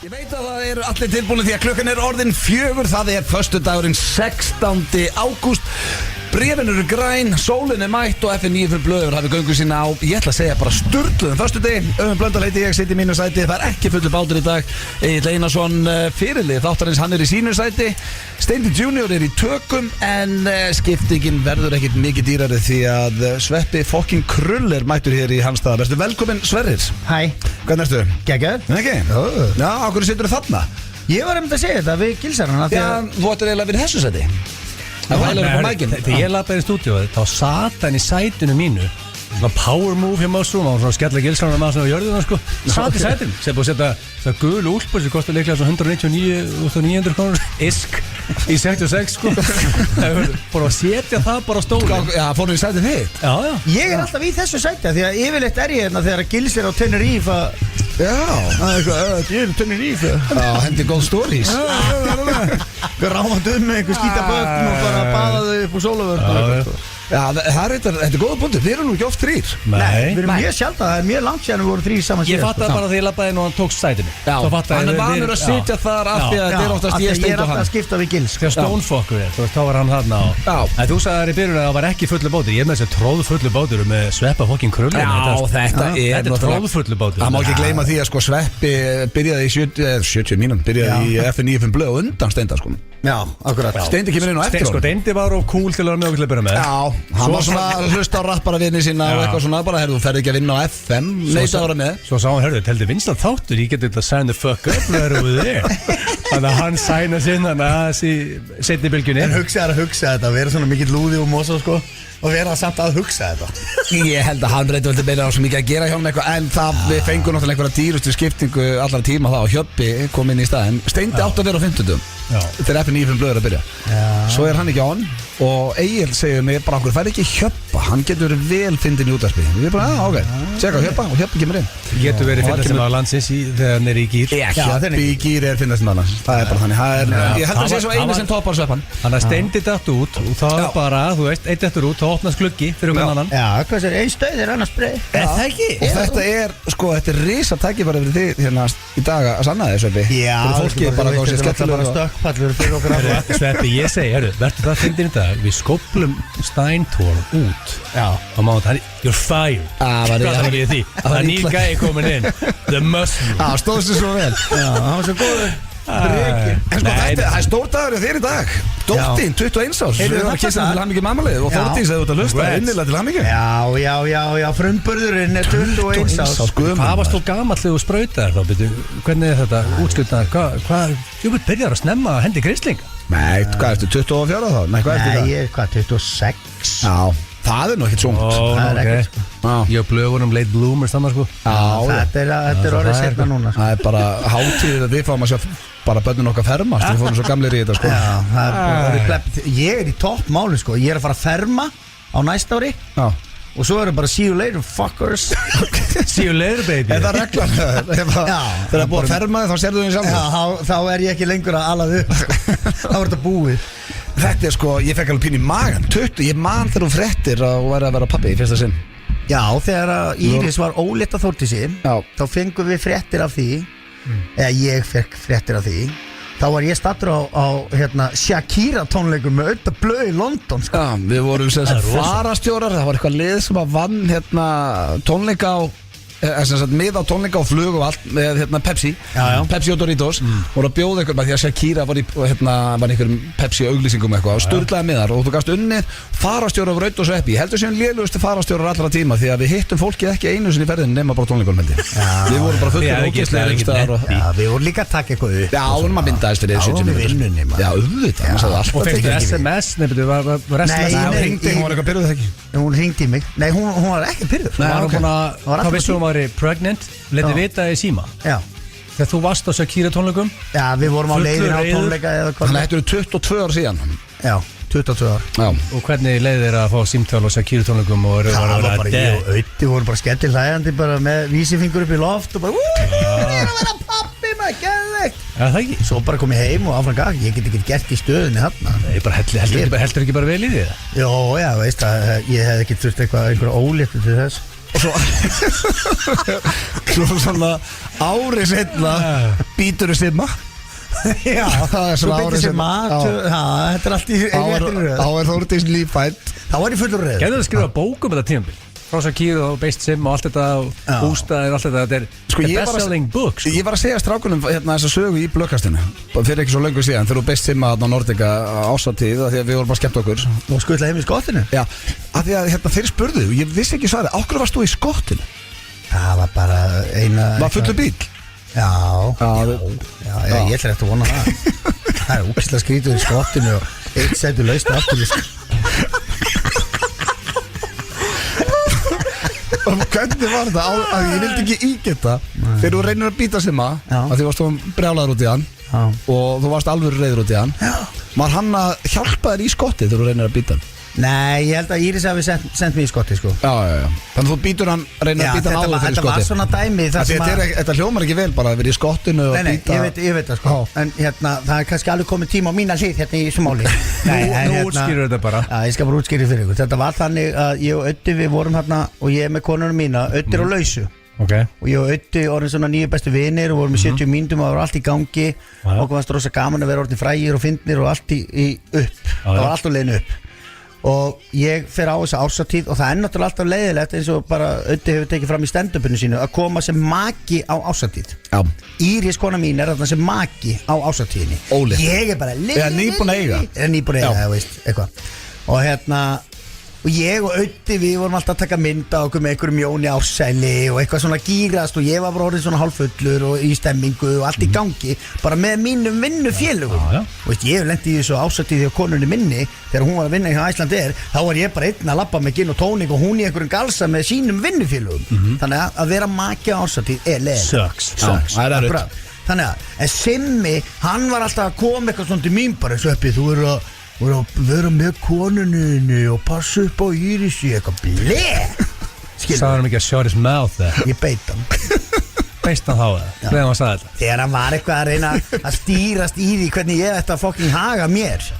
Ég veit að það eru allir tilbúin því að klukkan orðin 4. Það föstudagurinn 16. ágúst. Bréfin eru græn, sólin mætt og F9 fyrir blöður hafi göngu sína á, ég ætla að segja bara sturluðum föstudegi. Öfum Blöndal heiti ég, sitt í mínu sæti. Það ekki fullu bátur í dag. Egill Einarsson fyrirlið þáttarins, hann í sínu sæti. Steindi Junior í tökum, en skiptingin verður ekkit mikið dýrari því að Sveppi fucking Krull mættur hér í hans stað. Verstu velkomin Sverrir. Hæ. Hvernig ertu? Geggjör. Ekki? Já, á hverju situr þarna? Ég var að segja þetta við Gilsarana. Já, þú ættir eiginlega við þessu sæti. Það vælir upp á mækinn. Þegar ég lappaði í stúdíóið, þá sat hann í sætinu mínu. Svona power move hjá Mushroom. Og svona skella Gilsarana maður svona á jörðuna, sko. Sat í sætinu. Sem búið að setja það gul úlpur sem kostar leiklega svona 199.900 krónur. Isk. Í 66, sko. Það er bara að setja það bara á stóli. Já, fórum við sætið þig? Já. Ég alltaf í þessu sæti, því að yfirleitt ég hérna þegar Gils á Tenerife. Já. Ég Tenerife. Já, hendi góð stories. Rámand með einhver skítabögn og bara baðaðu upp úr sólavörn. Já, þetta er góða punktur. Við erum nú ekki oft þrír. Nei, við erum mjög sjálf það er mjög langt síðan við vorum þrír saman. Ég fattaði bara þegar ég lappaði inn og hann tókst sætinu. Hann vanur að sitja þar af því að þetta oftast ég Steindi og hann. Ég alltaf að skipta við Gils. Þegar Stonefucker þá var hann þarna á. En þú sagði þær í byrjun að það var ekki fullu bátur. Ég með þessi tróðfullu bátur með Sveppa fucking Krull. Já, þetta er tróðfullu bátur. Það má ekki gleyma því að sko Sveppi byrjaði í 70 mínútum, byrjaði í F9 blöð og undan Steinda sko. Já, akkurat. Steindi kemur inn á eftir honum. Steindi var of cool til að vera með okkur til að byrja með. Já, hann var svona að hlusta á rappara vinni sína og eitthvað svona, bara herðu, þú ferði ekki að vinna á FM, neita að vera með. Svo sá hann, herðu, teldi vinstan þáttur, ég geti þetta sign the fuck up, verður við þér. Þannig að hann sæna sinna aðeins í seinni bylgjunni. En hugsa þetta, vera svona mikill lúði og mosa, sko, og vera samt að hugsa þetta. Ég held að hann breytti vel til meira á svo mikið að gera hjá hann eitthvað, en það við fengum náttúrulega einhverja dýrustu skiptingu allar tíma þá og Hjöppi kom inn í staðinn. Steindi átti að vera á 50. Þegar F9 blöður að byrja. Svo hann ekki á hann og Egill segir mig bara okkur fær ekki Hjöppa, hann getur verið vel fyndin í útvarpi. Við bara, ok, tjekka Hjöppa og Hjöppi kemur inn. Getur verið fyndastum á landsins þegar hann í gír. Hjöppi í gír fyndastum á landsins. Það bara þannig. Ég held að sé svo einu sem toppar Sveppan. Hann Steindi datt út og það var bara, þú veist, eitt eftir út, þá opnast gluggi fyrir okkur annan. Já, hvað sér, ein stöð annars breið. Það ekki? Og þetta er risa tækifæri fyrir þig hérna í dag að sanna þig, Sveppi. Já, stökkpallur fyrir okkur annað. Sveppi, ég segi, verður það fyndin í dag, við skóplum Steintón út á mánudag, you're fired. Hvað það við því? Það er nýr gæi komin inn, the Muslim. Stóðst þið svo vel. Já, hann var svo góður. En sko þetta er stór dagur þér í dag. Dóttin, 21 árs. Við erum að kissa til hamingju mammalið og Þórdís hefur út að hlusta innilega til hamingju. Já, frumburðurinn er 21 árs. Hvað varst þú gamall þegar þú sprautaðir þá, byrju? Hvernig er þetta útskutnaðar? Hvað, þú byrjar að snemma að hendi grislinga? Nei, hvað ertu, 24 þá? Nei, hvað ertu það? Nei, ég er hvað, 26. Já, það er nú ekkert svona. Það er ekkert sko. Ég og blöðunum late bloomers þannig sko. Þetta er orðið setna núna. Það er bara hátíð að við fáum að sjá bara börnun okkar fermast. Við fórum svo gamlir í þetta sko. Já, það er orðið plepp. Ég er í toppmáli sko. Ég er að fara að ferma á næsta ári. Já. Og svo er það bara see you later fuckers. See you later baby. Er það reglan? Þegar það er búið að ferma þig þá sérðu þig sjálf. Já, þá er ég ekki lengur að ala þig upp. Þá er þetta búið. Þetta er sko, ég fekk alveg pín í magan. Ég man þegar þú fréttir að vera að vera pabbi í fyrsta sinn. Já, þegar Íris var ólétt að Þórdísi, þá fengum við fréttir af því, eða ég fekk fréttir af því. Þá var ég stattur á Shakira tónleikum með auðvitað blöð í London sko. Já, við vorum farastjórar. Það var eitthvað lið sem að vann tónleika á mið á tónleika og flug og allt með Pepsi. Pepsi og Doritos voru að bjóða ykkur, því að Shakira var í einhverjum Pepsi auglýsingum eitthvað og sturlaði miðar og þú gafst unnið farastjórar af Raut og Sveppi. Ég heldur sem lélugustu farastjórar allra tíma því að við hittum fólkið ekki einu sinni í ferðinu nema bara tónleikunum held ég. Við vorum bara fullir ógeðslegir. Já, við vorum líka að taka eitthvað upp. Já, vorum að myndaðist fyrir 70 mínútur. Já, auðvitað. Og fengstu SMS, hún hringdi í mig. Nei, hún var ekki pirruð. Þá vissum hún væri pregnant, letið vita í síma. Já. Þegar þú varst á Shakira tónleikum. Já, við vorum á leiðin á tónleika eða hvað. Þannig að þetta eru 22 ár síðan. Já, 22 ár. Já. Og hvernig leiðir þér að fá símtál á Shakira tónleikum og það var bara ég og Ötti vorum bara skellil hlæjandi bara með vísifingur upp í loft og bara ég er að vera pappi maður, geðveikt. Já, það ekki. Svo bara kom ég heim og áfram gag, ég get ekki gert í stöðunni þarna. Nei, bara heldur ekki bara vel í því það? Jó, já, veist að ég hef ekki þurft einhverja óléttu til þess. Og svo Svo svona ári setna býtur þau Simma. Já, svo byrði Simma. Þetta allt í réttir röð. Þá Þórdís lífætt. Þá var ég fullur röð. Gerðu það að skrifa bókum þetta tímabil? Frá Shakir og Beist Sim og allt þetta og bústaðir, allt þetta. Þetta er best-selling book. Ég var að segja strákunum þessa sögu í blökkastinu fyrir ekki svo löngu síðan þegar þú Beist Simma á Nordica ásatíð því að við vorum bara skemmt okkur og skuttla heim í skottinu. Já, af því að þeir spurðu og ég vissi ekki svarið, á hverju varst þú í skottinu? Það var bara eina Var fullur bíl? Já, ég ætla eftir að vona það. Það úkislega skrítið í skottinu og eitt sætu laust aftur í Hvernig var þetta? Ég vildi ekki ígeta þegar þú reynir að býta Simma að því varst þú brjálaður út í hann og þú varst alveg reyður út í hann. Var hann að hjálpa þér í skotti þegar þú reynir að býta hann? Nei, ég held að Íris hafi sendt mig í skotti sko. Já. Þannig þú býtur hann, reynir að býta hann áður fyrir skotti. Þetta var svona dæmi Þetta hljómar ekki vel bara að vera í skottinu og býta. Nei, ég veit það sko. En hérna, það er kannski alveg komið tíma á mína hlið hérna í smáli. Nú útskýrur þetta bara. Já, ég skal bara útskýra fyrir ykkur. Þetta var þannig að ég og Öddi við vorum hérna og ég með konunum mína, Öddi á lausu. Og ég og Öddi orðin svona nýju bestu vinir og vorum í 70 mínútum og það var allt í gangi. Okkur fannst rosa gaman að vera orðin frægir og fyndnir og allt upp. Það var allt á leiðinu upp. Og ég fer á þessa ársatíð og það er náttúrulega alltaf leiðilegt eins og bara Öddi hefur tekið fram í stand-upinu sínu að koma sem maki á ársatíð. Íris kona mín er þarna sem maki á ársatíðinni. Óli. Ég er bara nýbúin að eiga. Nýbúin að eiga, veist, eitthvað. Og hérna og ég og Öddi við vorum alltaf að taka mynda okkur með einhverjum Jóni Ársæli og eitthvað svona gýrast og ég var bara orðin svona hálffullur og í stemmingu og allt í gangi bara með mínum vinnufélögum og veist, ég hef lent í þessu ásatíði á konunni minni þegar hún var að vinna í Iceland Air þá var ég bara einn að labba með gin og tónik og hún í einhverjum galsa með sínum vinnufélögum þannig að vera maki á ásatíð er leið Sucks. Þannig að en Simmi, hann var alltaf að koma eitthvað svona til mín bara eins og uppið þú eru að vera með konuninu og passa upp á Írisi eitthvað Sagði hann ekki að shut his mouth Ég beit hann Beist hann þá það? Þegar hann sagði þetta Þegar hann var eitthvað að reyna að stýrast í því hvernig ég ætti að fucking haga mér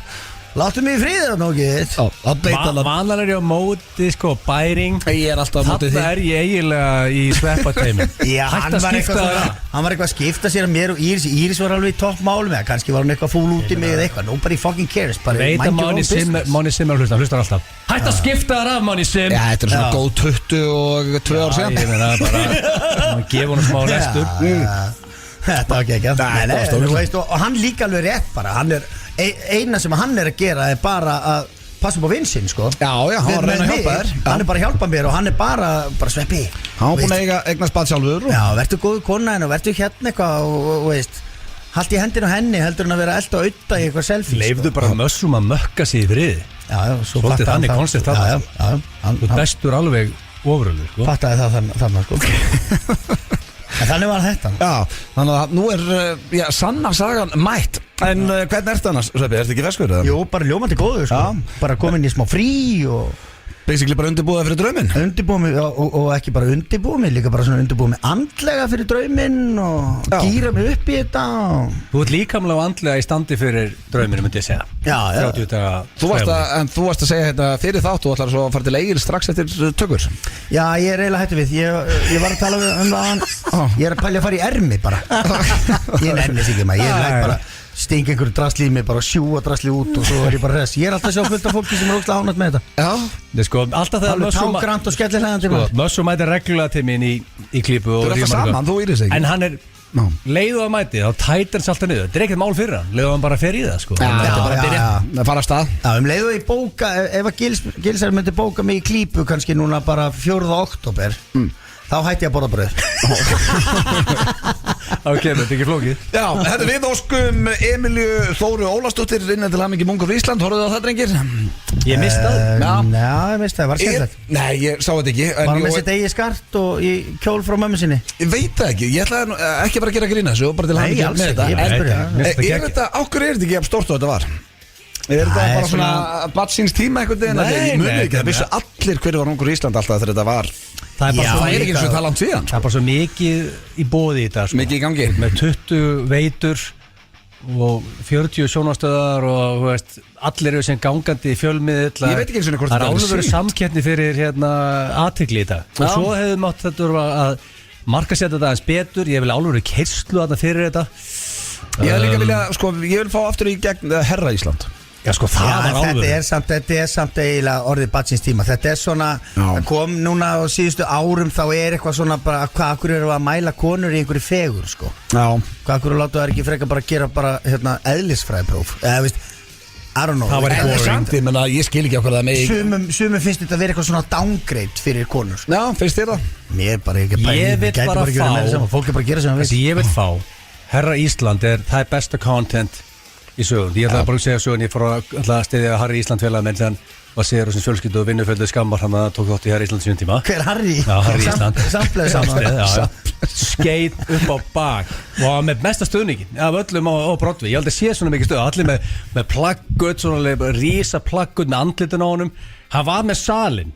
Láttu mig í friði þarna okkur Vanar er ég á móti sko bæring Ég er alltaf á móti því Þarna er ég eiginlega í sveppateimin Hann var eitthvað að skipta sér að mér og Íris var alveg í toppmálum eða kannski var hann eitthvað fúl út í mig eða eitthvað Nobody fucking cares Veit að Manni Sim er hlustar alltaf Hætt að skipta þar af Manni Sim Já, þetta er svona góð 22 ár síðan Ég meina bara Hann gefa honum smá lestur Þetta var ekki ekki Og hann líka alveg rétt bara Hann er eina sem hann er að gera er bara að passa upp á vinsinn sko Já, hann var að reyna að hjálpa þér Hann er bara að hjálpa mér og hann er bara sveppi Hann var búin að eignast bad sjálfur Já, verður góðu kona og verður hérna eitthvað og veist Haldt í hendinu henni heldur hann að vera elda og auðta í eitthvað selfie Leifðu bara mössum að mökka sig í friði Já, svo Svolítið þannig koncept það Þú bestur alveg ofurölu sko Fattaði það þannig sko En þannig var þetta Já, þannig að nú er sanna sagan mætt En hvernig ertu annars, Sveppi, ertu ekki ferskur? Jú, bara ljómandi góður sko Bara komin í smá frí og Basically bara undirbúið fyrir drauminn Undirbúið mig og ekki bara undirbúið mig Líka bara svona undirbúið mig andlega fyrir drauminn Og gýra mig upp í þetta Þú ert líkamlega og andlega í standi fyrir drauminn, myndi ég segja Já 30 daga Þú varst að segja þetta fyrir þátt og ætlar svo að fara til Egil strax eftir tökur Já, ég er eiginlega hættu við Ég var að tala það Ég er að pælja að fara í ermi bara Ég nenni sig ekki maður Ég er bara stinga einhverju drasli í mig bara sjúa drasli út og svo er ég bara res Ég er alltaf að sjá fullt af fólki sem er óslega ánægt með þetta Já sko, alltaf þegar tágrant og skellilegandi Mössum mætir reglulega til mín í klípu Þú er alltaf saman, þú Íris ekki En hann er leiðu að mæti þá tætir hans alltaf niður Þetta er ekkert mál fyrir hann leiðu hann bara fer í það sko Þetta er bara að byrja að fara að stað Já, leiðu ég bóka ef að Gilsar myndi bóka mig í klípu kannski núna bara 4. október Þá hætti ég að borða bröð Ok, þetta er ekki flókið Já, þetta við óskum Emilíu Þóru Ólastóttir innan til hamingi Mungur fyrir Ísland Horfðu á það, drengir? Ég mista það Já, ég mista það, var skemmtilegt Nei, ég sá þetta ekki Var með sitt eigi skart og í kjól frá mömmu sinni Ég veit það ekki, ég ætlaði ekki bara að gera grína þessu bara til hamingi með þetta Ákveður er þetta ekki stort og þetta var? Er þetta bara svona batsins tíma einhvern veginn? Nei, það vissu allir hverju var Mungur í Ísland alltaf þegar þetta var Það er ekki eins og það langt síðan Það er bara svo mikið í boði í þetta Mikið í gangi Með 20 veitur og 40 sjónvarpsstöðvar og þú veist, allir eru sem gangandi í fjölmiðill. Ég veit ekki eins og hvort það þetta er er alveg samkeppni fyrir athygli í dag. Og svo hefði mátt þetta að markasetja þetta aðeins betur. Ég vil alveg keyrslu þarna fyrir þetta. Ég líka vilja, sko, ég vil fá aftur í gegn herra Ísland. Já, sko, það var alveg. Þetta er samt eiginlega orðið batsins tíma. Þetta er svona, það kom núna á síðustu árum, þá er eitthvað svona bara, akkur eru að mæla konur í einhverju fegur, sko. Já. Akkur láta það ekki frekar bara gera bara, eðlisfræðipróf. Eða, veist, I don't know. Það var boring. Ég skil ekki okkur það með. Sumum finnst þetta að vera eitthvað svona downgrade fyrir konur, sko. Já, finnst þér það? Mér bara ekki pæli. Ég vil bara fá. Fólk er bara að gera sem það vil. Ég vil fá. Herra Ísland það er besta content í sögun. Ég ætlaði bara að segja sögun, ég fór að stiðja Harry Ísland félag menn þegar hann var séður og sem fjölskyldu og vinnuföldu skammar hann að tók þátt í Harry Ísland síðan tíma. Hver Harry? Já, Harry Ísland. Samstleð, Skeit upp á bak og með mesta stöðningin af öllum á Broadway. Ég held að sé svona mikið stöð, allir með plaggut, svona rísa plaggut með andlitin á honum. Hann var með salin.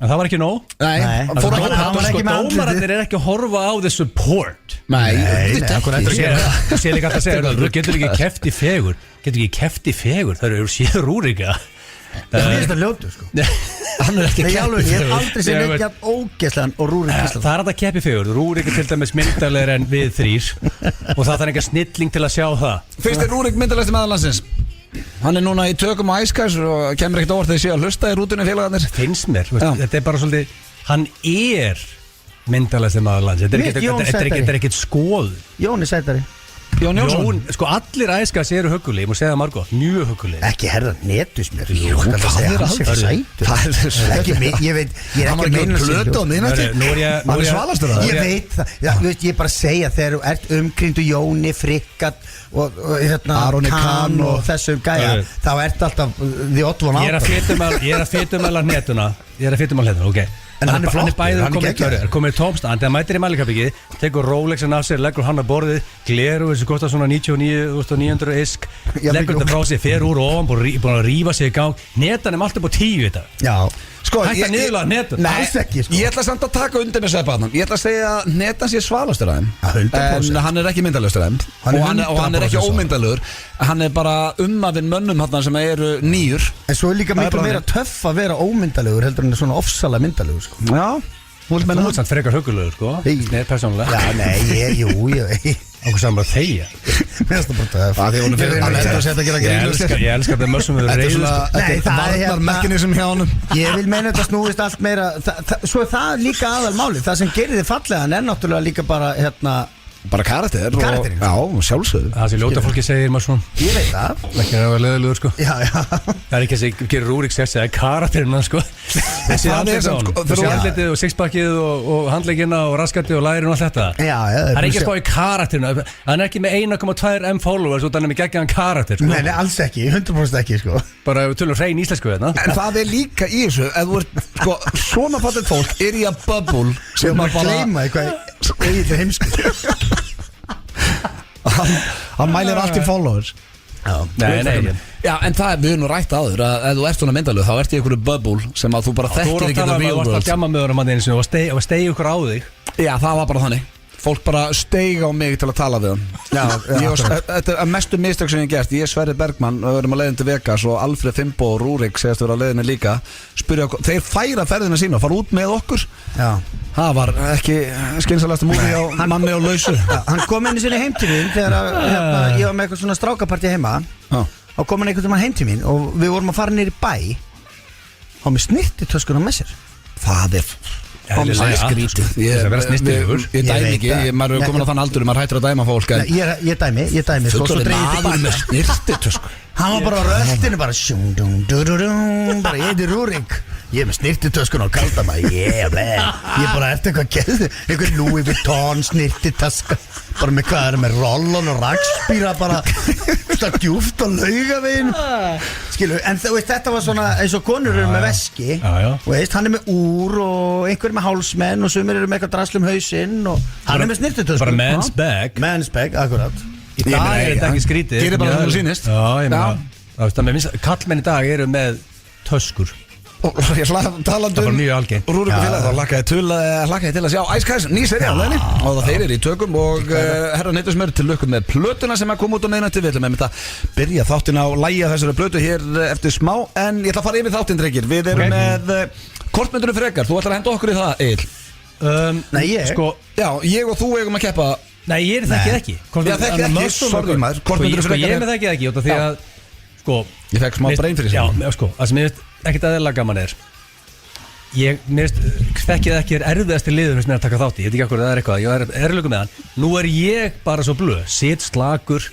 En það var ekki nóg. Nei, hann var ekki með andlitið. Dómararnir er ekki að horfa á the support. Nei, þú sé líka alltaf að segja þú getur ekki keppt í fegur það eru séð Rúrika. Það er þetta ljótu, sko. Hann er ekki keppt í fegur. Ég hef aldrei séð neitt jafn ógeðslegan og Rúrik Ísland. Það er þetta kepp í fegur. Rúrik til dæmis myndarlegur en við þrír og það þarf ekki snilling til að sjá það. Fyrst er Rúrik myndarlegasti maður landsins. Hann er núna í tökum á Æskars og kemur ekkert óvart þegar ég sé að hlusta í rútunni félagarnir. Finnst mér, þetta er bara svolítið, hann er myndarlegasti maður landsins. Þetta er ekkert skoð. Jóni Sætari. Jón Jónsson. Sko allir Æskars eru huggulegir, ég má segja það margótt, mjög huggulegir. Ekki herra netusmjör. Jú, það er alveg. Ég veit, ég er ekki að meina sér. Hann er svalastur að það. Ég veit það, ég er bara að segja þegar þú ert umkringdu Jóni, Frikkat og Aroni Kahn og þessum gæja, þá ert alltaf the odd one out. Ég er að fytumæla netuna, ok. En hann er flottur, hann er geggjaður. Komið í tómstand, þegar mætir í mælikapiki, tekur Rolexin af sér, leggur hann að borðið, gleru þessu kostar svona 99.900 isk, leggur þetta frá sig, fer úr ofan, búin að rífa sig í gang. Netan er alltaf på 10 í þetta. Já. Sko, hætta niðurlega netan. Nei, alls ekki, sko. Ég ætla samt að taka undir með sveppaðan. Ég ætla að segja að netan sé svalastur að þeim. En hann er ekki myndalegur að þeim. Og hann er ekki ómyndalegur. Hann er bara umafinn mönnum hann sem eru nýjur. En svo er líka miklu meira töff að vera ómyndalegur heldur en svona ofsalega myndalegur, sko. Já. Þú ert samt frekar hugulegur, sko. Nei, persónulega. Já, nei, jú. Okkur saman að þegja. Mér finnst það bara það. Ég elskar það mössum við reyðum. Nei, það er mekanism hjá honum. Ég vil meina þetta snúist allt meira. Svo er það líka aðal máli. Það sem gerir þið fallegan er náttúrulega líka bara karakter. Karakterinn. Já, sjálfsögðu. Það sem ljóta fólki segir maður svona. Ég veit það. Ekki að vera leðilegur, sko. Já. Það er ekki að segja, gerir Rúrik sexi, það er karakterinn hann, sko. Þessi andlitið og sixpackið og handleggina og raskatið og lærin og allt þetta. Já. Það er ekki að spá í karakterinn. Hann er ekki með 1,2 M followers og hann er með geggjaðan karakter, sko. Nei, alls ekki, 100% ekki, sko. Bara við tölum hrein íslensku hérna. En það er líka í þessu, ef þú ert, sko, svona fattigt fólk er í að bubble sem maður bara gleyma eitthvað eigið heimsku. Hann mælir allt í followers. Nei. Já, en það er við nú rætt áður að ef þú ert svona myndalög þá ert í einhverju bubble sem að þú bara þekkir ekki the real world. Þú varst að djama með honum eins og steig ykkur á þig. Já, það var bara þannig. Fólk bara steig á mig til að tala við hann. Þetta er mestu mistök sem ég hef gert. Ég er Sverrir Bergmann og við erum á leiðin til Vegas og Alfred Fimbo og Rúrik segast að vera á leiðinni líka. Spyrja okkur, þeir færa ferðina sína og fara út með okkur. Já. Það var ekki skynsalegasta múli á manni og lausu. Hann kom einu sinni heim til mín þegar ég var með eitthvað svona strákapartí heima. Þá kom hann einhvern veginn heim til mín og við vorum að fara niður í bæ. Hann með snirtitöskuna með sér. Það er skrítið. Ég dæmi ekki, maður er komin á þann aldur maður hættir að dæma fólk. Ég dæmi fullorðinn maður með snirtitösku. Hann var bara á röstinu bara ég heiti Rúrik, ég er með snirtitöskun og kalda maður ég er bara eftir eitthvað geð einhver Louis Vuitton snirtitaska bara með hvað með rollon og rakspýra bara það djúft og laugavinn skilu, en þetta var svona eins og konur eru með veski veist, hann er með úr og einhver með hálsmenn og sumir eru með eitthvað draslum hausinn og hann er með snirtitöskun bara man's bag, akkurat. Í dag er þetta ekki skrítið. Gerir bara það þú sýnist. Já, ég meina kallmenn í dag eru með töskur Og ég talandi Það var mjög algengt. Rúrik og félag, þá hlakkaði til að sjá Ice Guys, ný seri á leðinni og það þeir eru í tökum og herra Neytusmör til lukku með plötuna sem að koma út á miðnætti. Við ætlum að byrja þáttin á lægja þessari plötu hér eftir smá, en ég ætla að fara yfir þáttinn, drengir. Við erum með kortmyndunum frekar, þú ætlar að henda okkur í það, Egill. Nei, ég Sko, Já, ég og þú eigum að keppa. nei, ég þekkið ekki. Já, þekkið ekki, sorry maður. Kortmyndur Sko, ég frekar. þekkið ekki út af því að Sko, Ég fekk smá brain fyrir Já, sig. sko, það sem ég veist ekkert aðeinslega gaman mér veist þekkið ekki erfiðasti liður sem er að taka þátt í. Ég veit ekki okkur, það eitthvað, ég erflöku með hann. Nú ég bara svo blöð, sitt slakur,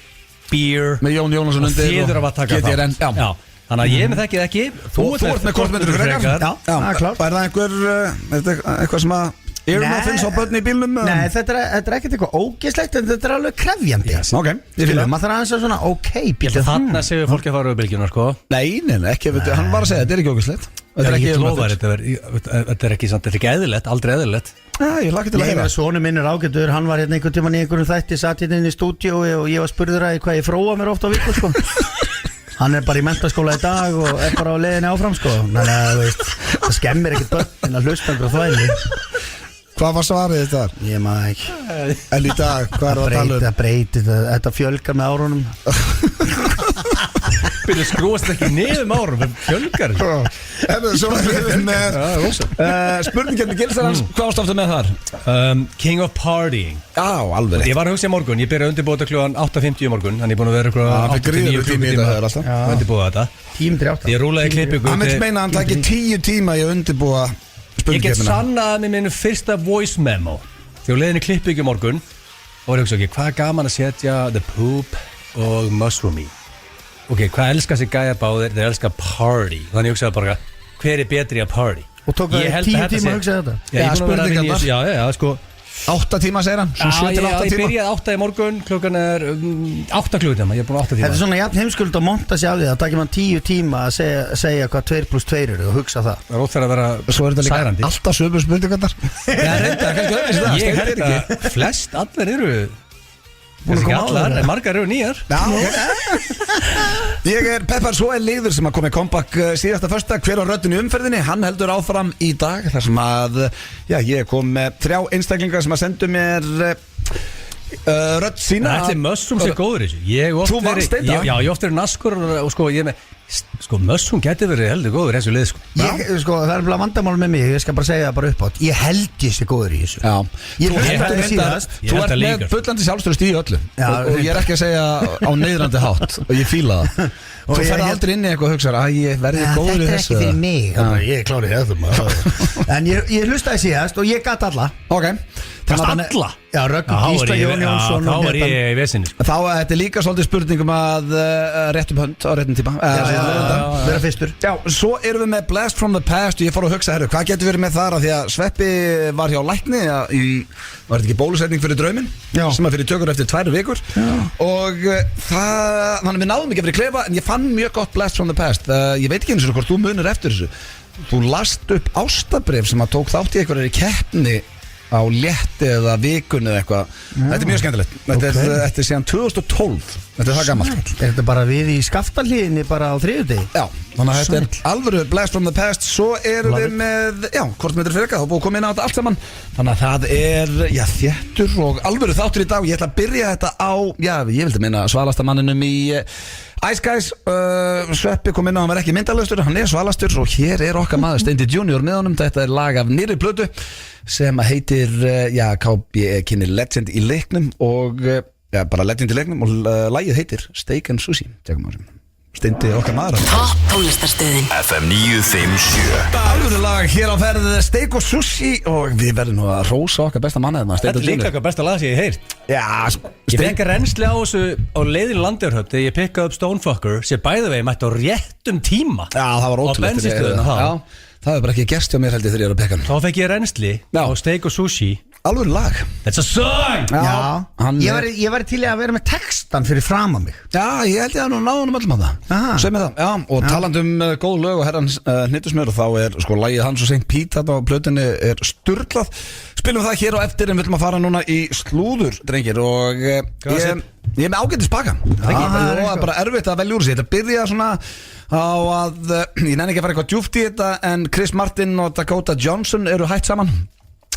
beer Með Jón Jónasson og undir þið eru að taka GTRN. þátt. Já, þannig að ég með þekkið ekki. Þú ert með kortmyndur frekar. Já, það er klárt. Er það eitthvað sem að Muffins á börn í bílnum? Nei, þetta er ekkert eitthvað ógeðslegt, en þetta er alveg krefjandi. Ok, ég fylgja. Maður þarf aðeins að svona, Þannig séu fólki að fara á bylgjuna, sko. Nei, ekki, hann var að segja, þetta er ekki ógæslegt. Ég lofa þetta er ekki eðlilegt, aldrei eðlilegt. Ég laki til að Ég heyra. var sonur minn ágætur, hann var hérna einhvern tímann í einhverjum þætti, satt hérna inn í stúdíu og ég var spurður að hvað ég fróa mér ofta á viku, sko. Hann er bara í menntaskóla í dag og er bara á leiðinni áfram, sko. Þannig að, þú veist, það skemmir ekkert börn að hlusta einhverju þvæli. Hvað var svarið þetta? Ég maður ekki. En í dag, hvað er það að tala um? Það breytir, þetta fjölgar með árunum. Byrju skrúast ekki niðum árum, fjölgar. Svo erum við með spurningkjarni Gilsarans, hvað varst aftur með þar? King of Partying. Já, alveg Ég var að hugsa í morgun, ég byrjaði að undirbúa þetta klukkan 8:50 í morgun. Þannig ég er búin að vera ykkur 8-9 tíma að undirbúa þetta. Tímdri átt. Ég rúlaði klippingu. Hann vil meina að hann takir 10 tíma í að undirbúa Ég get spurningkjarnina. sannað með minu fyrsta voice memo. Þegar ég leiðinni klippingu í morgun og var ég hugsa, hvað er gaman að setja The Poop og Mushroom í? Hvað elskar sér gæja báðir? Þeir elskar party. Þannig ég hugsaði bara, hver er betri að party? Og tók það 10 tíma að hugsa þetta? Já, spurningarnar. Já, sko 8 tíma segir hann, svo 7-8 ég tíma. byrjaði 8 í morgun, klukkan er 8 klukkutíma, ég er búin 8 tíma. Þetta er svona jafn heimskuld að monta sig af því. Það takir mann 10 tíma að segja hvað 2 + 2 eru og hugsa það. Það er óþæra að vera Svo er þetta líka særandi. alltaf sömu spurningarnar. Já, reynda, kannski öðvins það. Ég held að flest allir eru Búin að kannski koma allar, áður, en margar eru nýjar. Ég er peppar, svo er liður sem að komið comeback síðasta föstudag, hver á röddinu í umferðinni. Hann heldur áfram í dag, þar sem að ég kom með 3 einstaklingar sem að sendu mér rödd sína. Ætli Mushroom sé góður í þessu. Þú vannst þetta? Já, ég oft verið naskur og sko ég með Mushroom geti verið heldur góður í þessu lið, sko. Það er bara vandamál með mig. Ég skal bara segja það bara upp átt. Ég held ég sé góður í þessu. Já. Ég Þú held ert það síðast. Ég Þú held ert það með líka. fullandi sjálfstöðust í öllu. Já, og ég er ekki að segja á neyðrandi hátt og ég fíla það. Og Þú ég ferð held- aldrei inn í eitthvað og hugsaður að ég verði góður í Þetta er þessu. ekki fyrir mig. Já. Ég er klárið það. En ég hlustaði síðast og ég gat alla. Ok. Þannig að Alla? Já, Röggur Gísla, Jón Jónsson Þá og var ég í vesinni, sko. þá þetta er líka svolítið spurningum að réttum hönd á réttum tíma. Vera fyrstur. Já, svo erum við með Blast from the Past og ég fór að hugsa, herru, hvað getur verið með þar af því að Sveppi var hjá lækni var þetta ekki bólusetning fyrir drauminn sem að fyrir tökur eftir 2 vikur og þannig við náðum ekki að vera í klefa en ég fann mjög gott Blast from the Past. Ég veit ekki eins og hvort þú munir eftir þessu. Þú last upp ástabrif sem að tók þátt í einhverjari keppni á létti eða vikunni eða eitthvað. Þetta er mjög skemmtilegt. Þetta er síðan 2012. Þetta er það gammalt. Er þetta bara við í Skaftalíðinni bara á þriðjudegi? Já, þannig að þetta er alvöru Blast from the Past. Svo erum við með, kortmyndir fyrir það, þá búið að koma inn á þetta allt saman. Þannig að það er, þéttur og alvöru þáttur í dag. Ég ætla að byrja þetta á, ég vildi minna svalasta manninum í Ice Guys. Sveppi kom inn á, hann var ekki myndalaustur, hann er svalastur og hér er okkar maður Steindi Junior með honum. Þetta er lag af nýrri plötu sem að heitir, KB kynni Legend í leiknum og, bara Legend í leiknum og lagið heitir Steak and Sushi. Tjekkum á þessum. Steindi okkar maður. Topp tónlistarstöðin FM 957. Alvöru lag hér á ferð Steak og Sushi og við verðum nú að rósa okkar besta manna Þetta er líka eitthvað besta lag sem ég hef heyrt. Já, Ég fekk reynsli á þessu á leiðin Landeyjahöfn þegar ég pikkaði upp Stonefucker sem bæði vegi mætti á réttum tíma. Já, það var ótrúlegt. Á bensínstöðina, Já, það hefur bara ekki gerst hjá mér held ég þegar ég er að peka hann. Þá fekk ég reynsli Já. á steik og sushi alveg lag. That's a song! Já, hann ég var til að vera með textan fyrir fram að mig. Já, ég held ég að nú náðunum öllum að það. Aha. Segð mér það, já, og talandum góð lög og herran Hnittusmjör, þá sko lagið hans og St. Pete þarna á plötunni sturlað. Spilum það hér á eftir en við viljum að fara núna í slúður, drengir, og ég er með ágætis baka. Það er bara erfitt að velja úr sig. Þetta byrja svona á að ég nenni ekki að fara eitthvað djúpt í þetta, en Chris Martin og Dakota Johnson eru hætt saman.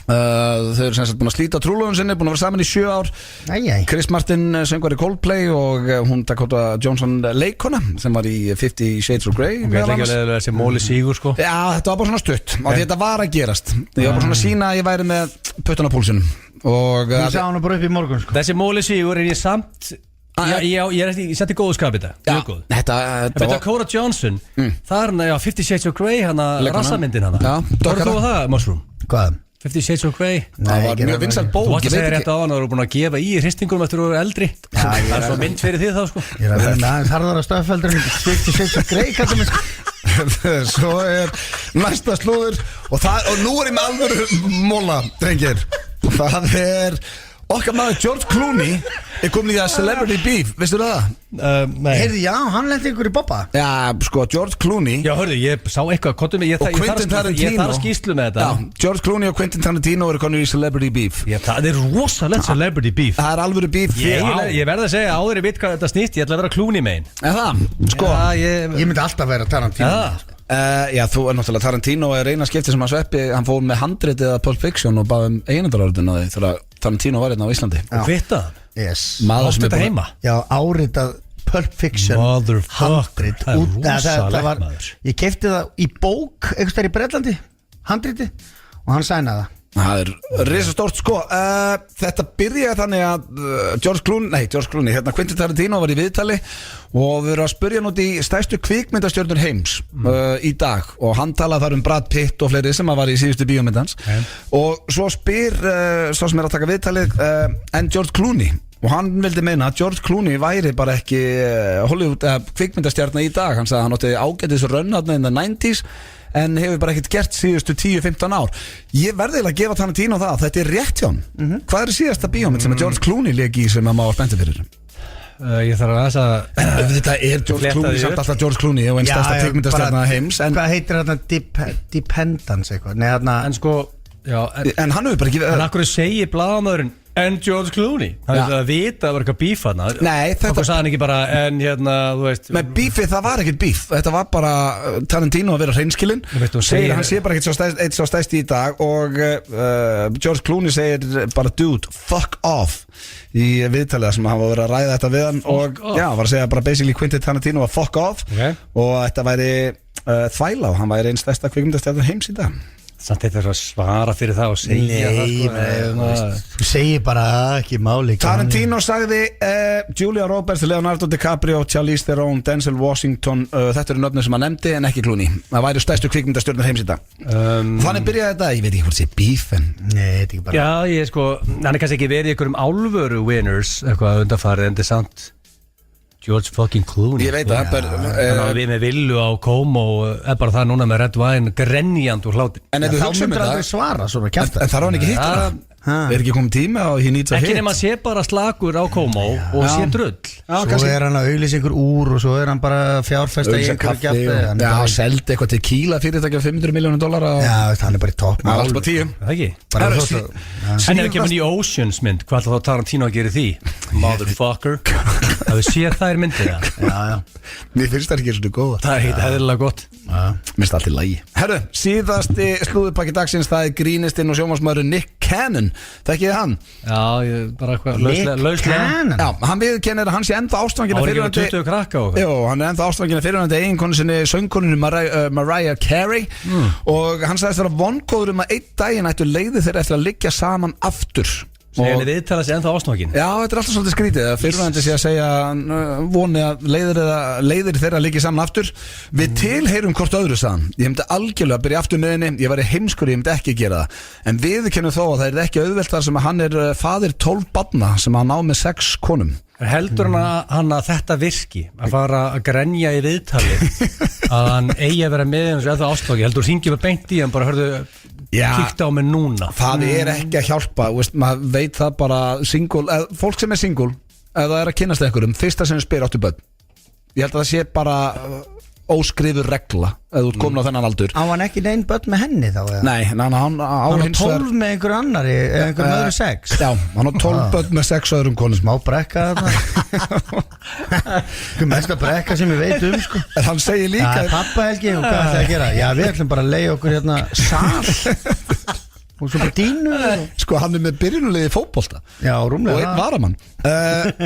Þau eru sem sagt búin að slíta trúlóðun sinni, búin að vera saman í 7 ár. Chris Martin söngvar í Coldplay og hún Dakota Johnson leikona sem var í 50 Shades of Grey. Ég veit ekki alveg þessi Móli Sigur sko. Já, þetta var bara svona stutt og þetta var að gerast. Ég var bara svona að sína að ég væri með puttan á púlsunum. Og Ég sá hann bara upp í morgun sko. Þessi Móli Sigur er ég samt Ég setti góðu skap í þetta. Mjög góð. Þetta Dakota Johnson það er hann, 50 Shades of Grey, hann rassamyndin hann. Hvað þú á það, Mushroom? Hvað? 50 Shades of Grey. Það var mjög vinsæl bók. Þú varst að segja rétt á hann og þú eru búin að gefa í hristingum eftir að þú eru eldri. Það er svo mynd fyrir þið þá sko. Ég er að vera með aðeins harðara stöðfeldur en 50 Shades of Grey kallar mig sko. Svo er næsta slúður og nú er ég með alvöru móla, drengir. Og það er okkar maður George Clooney er komin í að Celebrity Beef, veistu það? Nei. Heyrðu, já, hann lendi ykkur í bobba. Já, sko, George Clooney. Já, hörðu, ég sá eitthvað, kottum mig, ég þarf skýslu með þetta. Já, George Clooney og Quentin Tarantino eru komin í Celebrity Beef. Það er rosalegt Celebrity Beef. Það er alvöru beef. Ég verð að segja, áður ég veit hvað þetta snýst, ég ætla að vera Clooney megin. Það, sko. Ég myndi alltaf vera Tarantino. Já, þú er náttúrulega Tarantino er eina skipti sem að sveppi, hann fór með handritið að Pulp Fiction og báði einandarorðin á því þegar Tarantino var hérna á Íslandi. Og vita Yes. Áttu þetta heima? Já, áritað Pulp Fiction Motherfucker, það er rosalegt maður. Ég keypti það í bók einhvers þar í Bretlandi, handriti, og hann sænaði það. Það er risastórt sko. Þetta byrjaði þannig að George Clooney, hérna Quentin Tarantino var í viðtali og við erum að spyrja hann út í stærstu kvikmyndastjörnur heims í dag, og hann talaði þar Brad Pitt og fleiri sem var í síðustu bíómyndans og svo spyr svo sem er að taka viðtalið en George Clooney, og hann vildi meina að George Clooney væri bara ekki Hollywood kvikmyndastjörna í dag. Hann sagði að hann átti ágætis rönnaðna in the 90s en hefur bara ekkert gert síðustu 10-15 ár. Ég verði að gefa Tarantino það, þetta er rétt hjá hann. Hvað er síðasta bíómynd sem George Clooney lék í sem að maður spennti fyrir? Ég þarf að þetta er George Clooney, samt alltaf George Clooney og einn stærsta kvikmyndastjarna heims. Hvað heitir þetta? Dependence eitthvað? Nei, þarna. En sko, já. En hann hefur bara ekki... En akkur segir blaðamaðurinn en George Clooney, hann hefði að vita að það var eitthvað bíf hann. Nei, þetta sagði hann ekki bara en hérna, þú veist. Með bífið, það var ekkert bíf. Þetta var bara Tarantino að vera hreinskilinn. Hann sé bara eitt svo stæsti í dag og George Clooney segir bara dude, fuck off í viðtalið sem hann var að vera að ræða þetta við hann og já, var að segja bara basically Quentin Tarantino var fuck off og þetta væri þvæla og hann væri einn stærsta kvikmyndastjarna heims í dag. Samt þetta er að svara fyrir það og segja þú segir bara ekki máli. Tarantino sagði Julia Roberts, Leonardo DiCaprio, Charlize Theron, Denzel Washington, þetta eru nöfnir sem hann nefndi en ekki Clooney. Það væri stærstu kvikmyndastjörnur heims í dag. Þannig byrjaði þetta, ég veit ekki hvort það sé beef en... Nei, þetta er ekki bara... Já, ég sko, hann er kannski ekki verið í einhverjum álvöru winners eitthvað undanfarið en þetta er samt George fucking Clooney. Ég veit það. Við með Villu á Como er bara það núna með Red Wine grenjand úr hláti. En þá myndir aldrei svara svona kjafta. En þarf hann ekki hitt það? Er ekki komið tíma og he needs a hit? Ekki nema að sé bara slagur á Como og sé drull. Svo er hann að auglýsa ykkur úr og svo er hann bara fjárfesta í ykkur kjafta. Já, seldi eitthvað tequila fyrirtækja $500 milljónir. Já, hann er bara í topp. Það er alltaf bara 10. Það ekki? En ef ekki mann í Oceans mynd, hvað ætla þá Tarantino að gera því? Motherfucker. Það við séð þær myndir það. Já. Mér finnst það ekki svona góða. Það er heitt heðurlega gott. Mér finnst allt í lagi. Herru, síðasti slúðupakki dagsins, það er grínistinn og sjónvarpsmaðurinn Nick Cannon. Þekkið þið hann? Já, bara eitthvað lauslega. Já, hann viðurkennir að hann sé ennþá ástfanginn af fyrirhundi. Árið 20 krakka og eitthvað. Jú, hann er ennþá ástfanginn af fyrirhundi eiginkonu sinni, söngkonunni Mariah Carey og hann sagðist vera vongóður að einn daginn ættu leiðir þeirra eftir að liggja saman aftur. Segja henni viðtala sig ennþá ástfanginn. Já, þetta er alltaf svolítið skrítið að fyrirhundi sé að segja voni að leiðir þeirra liggja saman aftur. Við tilheyrum hvort öðru saman. Ég hefndi algjörlega að byrja aftur með henni. Ég væri heimskur, ég hefndi ekki gera það. En við kennum þó að það er ekki auðvelt þar sem að hann er faðir 12 barna sem hann á með 6 konum. Heldur hann að þetta virki að fara að grenja í viðtali að hann eigi að vera með eins og ennþá ástfanginn? Heldur þú hringjum að beint í hann bara hörðu kíkta á mig núna. Það ekki að hjálpa, veist, maður veit það bara single, fólk sem single ef það að kynnast einhverjum, fyrsta sem spyr áttu börn. Ég held að það sé bara óskrifur regla ef þú ert komin á þennan aldur. Á hann ekki neinn börn með henni þá? Eða? Nei, hann á hins 12 með einhver annari eða einhver öðru 6. Já, hann á 12 börn með 6 öðrum konum. Smá brekka þarna. Hvað mesta brekka sem ég veit sko. En hann segir líka pappa Helgi, og hvað ætlaði að gera? Já, við ætlum bara að leiða okkur hérna sal og svo bara dínu. Sko, hann með byrjunulegi fótbolta. Já, rúmlega. Og einn varamann.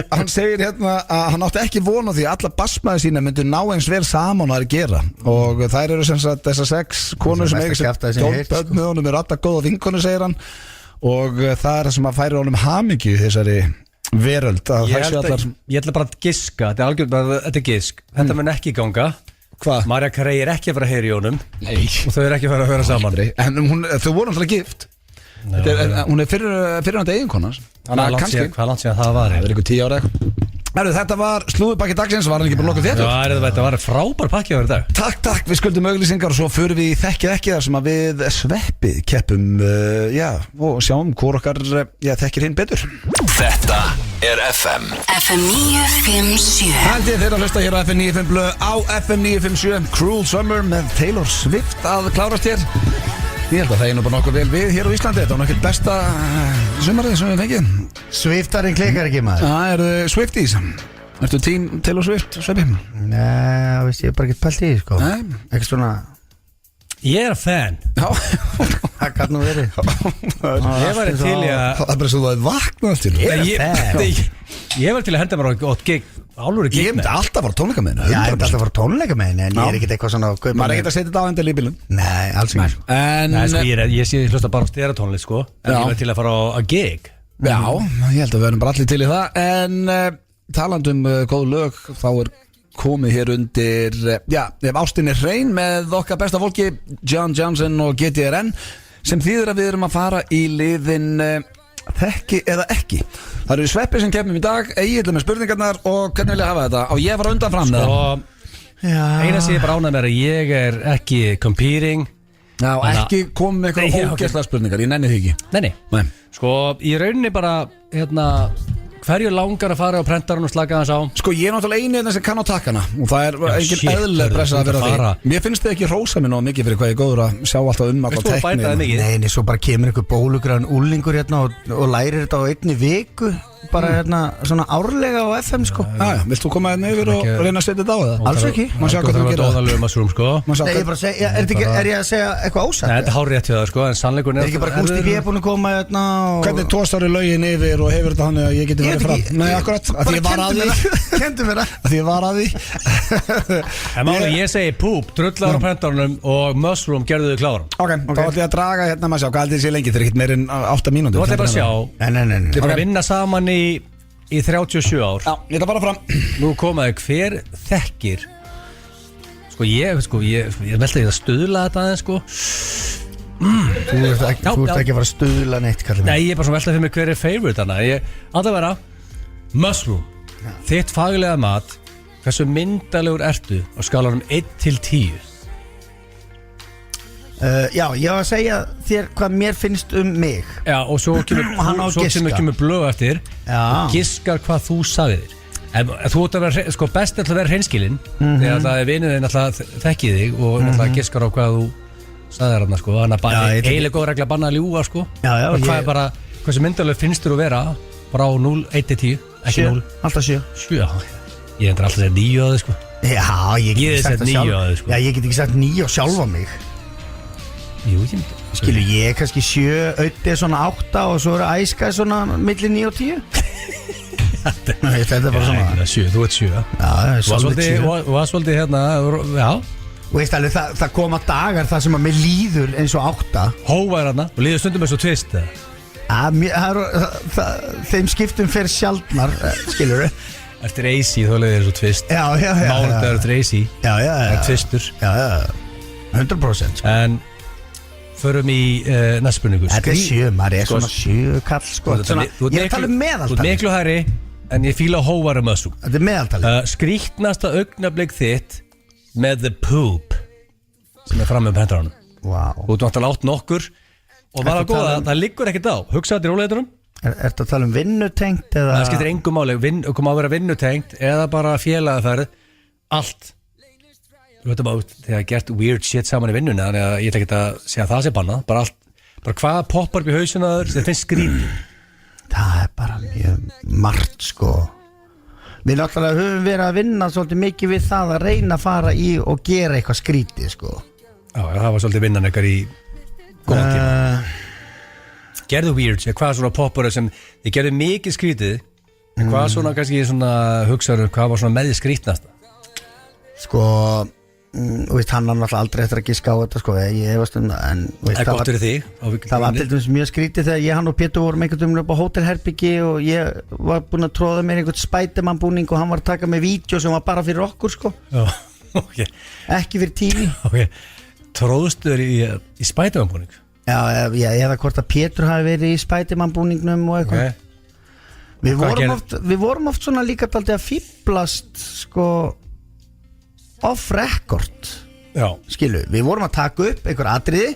Hann segir hérna að hann átti ekki von á því að alla basmaði sína myndu ná eins vel saman að gera. Og þær eru sem sagt þessar 6 konur sem eiga sér 12 börn með honum er alltaf góða vinkonu, segir hann. Og það er það sem að færi honum hamingju í þessari veröld. Ég ætla bara að giska, þetta er algjörð, þetta er gisk. Þetta mun ekki ganga. Hvað? Mariah Carey er ekki að fara að heyra í honum. Nei. Og þau er ekki að fara að höra saman. En þau voru alltaf gift. Hún er fyrir hann eiginkonans. Hvað langt síðan það var? Það er ykkur 10 ára eitthvað. Þetta var slúðupakki dagsins, var hann ekki bara nokkuð þéttur? Já, þetta var frábær pakki á þér dag. Takk, við skuldum auglýsingar og svo förum við í þekkið ekki þar sem að við sveppið keppum, og sjáum hvor okkar þekkir hinn betur. Þetta er FM 957. Haldið þeirra að hlusta hér á FM 95 blöð á FM 957 Cruel Summer með Taylor Swift að klárast hér. Ég held að það er nú bara nokkuð vel við hér á Íslandi. Þetta var náttúrulega besta sumarið sem við fengið. Swiftarinn klikkar ekki maður. Það eru Swifties. Ertu tím Taylor Swift, Sveppi? Nei, veist ég bara ekki pælt í sko. Nei. Ekki svona. Ég er fan. Já. Það gæti nú verið. Ég var til í að það er bara svo það er vaknað til. Ég var til að henda mér á gott gig. Álúri gig. Ég myndi alltaf fara tónleika með henni. Já, ég myndi alltaf fara tónleika með henni. En ég er ekkert eitthvað svona maður er ekkert að setja þetta á endal í bílum. Nei, alls ekki. Nei, sko, ég sé hlusta bara á steratónlist sko. En ég var til að fara á gig. Já, ég held að við verðum bara allir til í það. En talandum góð lög, þá er komið hér undir ef ástin er hrein með okkar besta fólki John Johnson og GTRN, sem þýðir að við erum að fara í liðin þekki eða ekki. Það eru Sveppi sem kemur í dag, Egill með spurningarnar og hvernig vil ég hafa þetta? Og ég var undan fram með það. Eina sem ég bara ánægð með er að ég er ekki competing. Já, ekki komið með eitthvað ógeðslega spurningar, ég nenni því ekki. Nei. Sko, í rauninni bara hverju langar að fara á prentarinn og slaka hans á? Sko, ég er náttúrulega eini sem kann á takkana og það er engin eðlileg pressa að vera því. Mér finnst þið ekki rósa mér náðu mikið fyrir hvað ég er góður að sjá alltaf alltaf tekni. Nei, svo bara kemur einhver bólugræðan úlingur hérna og lærir þetta á einni viku bara hérna svona árlega á FM sko. Já, vilt þú koma hérna yfir og reyna að setja þetta á það? Alls ekki. Má sjá hvað þú gerir það. Nei, ég bara segja, er ég að segja eitthvað ósatt? Nei, þetta er hárrétt hjá það sko, en sannleikurinn er ekki bara Gústi B. búin að koma hérna og hvernig tóstar í lögin yfir og hefur þetta hann að ég geti verið fram? Nei, akkurat, að því ég var að því. Kendu mér það. Að því ég var að því. En máli, ég segi poop, drullar á prentarunum og mushroom gerðu þau klárum. Ok, þá ætlum ég að draga hérna maður sjá, hvað heldur þið sé lengi, þeir ekkert meir en 8 mínútur. Þú ætlum bara að sjá. Nei. Þið bara vinna saman í 37 ár. Já, ég ætla bara fram. Nú komaði hver þekkir. Ég velta því að stuðla þetta aðeins sko. Þú ert ekki að fara að stuðla neitt kallið mig. Nei, ég er bara svona velta fyrir mig hver er favorite hana. Alltaf vera mushroom. Þitt faglega mat. Hversu myndalegur ertu á skalanum 1 til 10? Já, ég var að segja þér hvað mér finnst um mig. Já, og svo kemur blöð eftir. Giskar hvað þú sagðir. Þú ert að vera, sko, best að vera hreinskilinn. Þegar það er vinuðinn alltaf þekkið þig og alltaf giskar á hvað þú sagðir hann, sko. Þannig að eiginlega góð regla banna að ljúga, sko. Hvað er bara, hversu myndaleg finnst þér að vera bara á 0, 1 til 10, ekki 0. Alltaf 7. 7, ég endur alltaf að segja 9 á þig, sko. Já, ég get ekki sagt 9 á þig, sko. Já, ég get ekki sagt 9 á sjálfa mig. Jú, ég myndi. Skilu, ég er kannski 7, auðvitað er svona 8 og svo eru æskað svona millir 9 og 10. Þetta er bara svona 7, þú ert 7. Já, þú var svolítið hérna, já. Og veist alveg, það koma dagar þar sem að mér líður eins og 8. Hóva er hérna, og líður stundum eins og tvist. Þeim skiptum fer sjaldnar, skilur þau. Eftir AC, þá líður eins og tvist. Já. Mánudagur eftir AC. Já. Það er tvistur. Já, 100% sko. En förum í næst spurningu. Þetta er 7, maður er svona 7 kall sko. Ég er að tala um meðaltali. Þú ert miklu hærri, en ég fíla hóvarum össum. Þetta er meðaltali. Skrýtnasta augnablik þitt með the poop sem er fram með pentaránum. Wow. Þú ert náttúrulega átt nokkur, Og var það góða, það liggur ekkert á. Hugsaðu til róleitunum. Ertu að tala vinnutengt eða? Það skiptir engum máli, koma að vera vinnutengt eða bara félagaferð, allt. Þú veit bara, þegar gert weird shit saman í vinnunni, þannig að ég ætla ekki að segja að það sé bannað, bara allt, bara hvað poppar upp í hausuna þaður, það finnst skrítið. Það bara mjög margt, sko. Við náttúrulega höfum verið að vinna svolítið mikið við það að reyna að fara í og gera eitthvað skrítið, sko. Já, það var svolítið vinnan eitthvað í góðan tíma. Gerðu weird, hvað svona poppar sem þið gerðu mikið skrítið, en hvað svona kannski svona hugsaður, hvað var svona með þið skrítnasta? Sko, veist, hann var náttúrulega aldrei eftir að giska á þetta, sko, ég veist um það, en veist, það gott fyrir þig. Það var til dæmis mjög skrítið þegar hann og Pétur vorum einhvern veginn upp á hótelherbyggi og ég var búinn að tróða mér einhvern Spiderman búning og hann var að taka með vídeo sem var bara fyrir okkur, sko. Já, ok. Ekki fyrir tími. Ok, tróðstu þér í Spiderman búning? Já, eða hvort að Pétur hafi verið í Spiderman búningnum og eitthvað. Við vorum oft svona líka daldið að fíblast, sko, off record. Já. Skilu, við vorum að taka upp einhver atriði,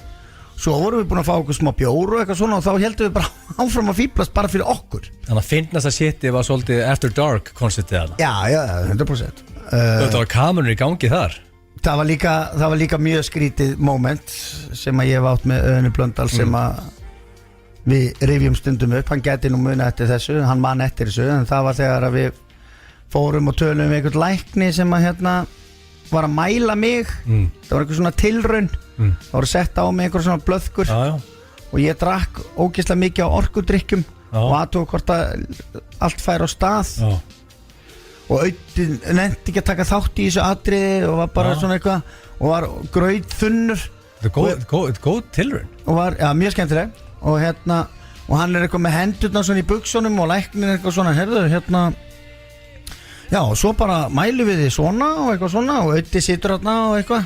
svo vorum við búin að fá okkur smá bjór og eitthvað svona og þá heldum við bara áfram að fíblast bara fyrir okkur. Þannig að finnast að shiti var svolítið After Dark konceptið þarna. Já, 100%. Það var kamerun í gangi þar. Það var líka mjög skrítið moment sem að ég hef átt með Auðunni Blöndal sem að við rifjum stundum upp, hann gæti nú muna eftir þessu, hann man eftir þessu, en það var þegar að við fórum og tölum um einhvern lækni sem að var að mæla mig, það var einhver svona tilraun, það voru sett á mig einhver svona blöðkur og ég drakk ógeðslega mikið á orkudrykkjum og aðtók hvort að allt fær á stað. Og Auðun nefndi ekki að taka þátt í þessu atriði og var bara svona eitthvað og var grautþunnur. Þetta er góð tilraun. Og var, mjög skemmtileg og og hann er eitthvað með hendurna svona í buxunum og læknir eitthvað svona, já, og svo bara mælum við þið svona og eitthvað svona og Auði situr þarna og eitthvað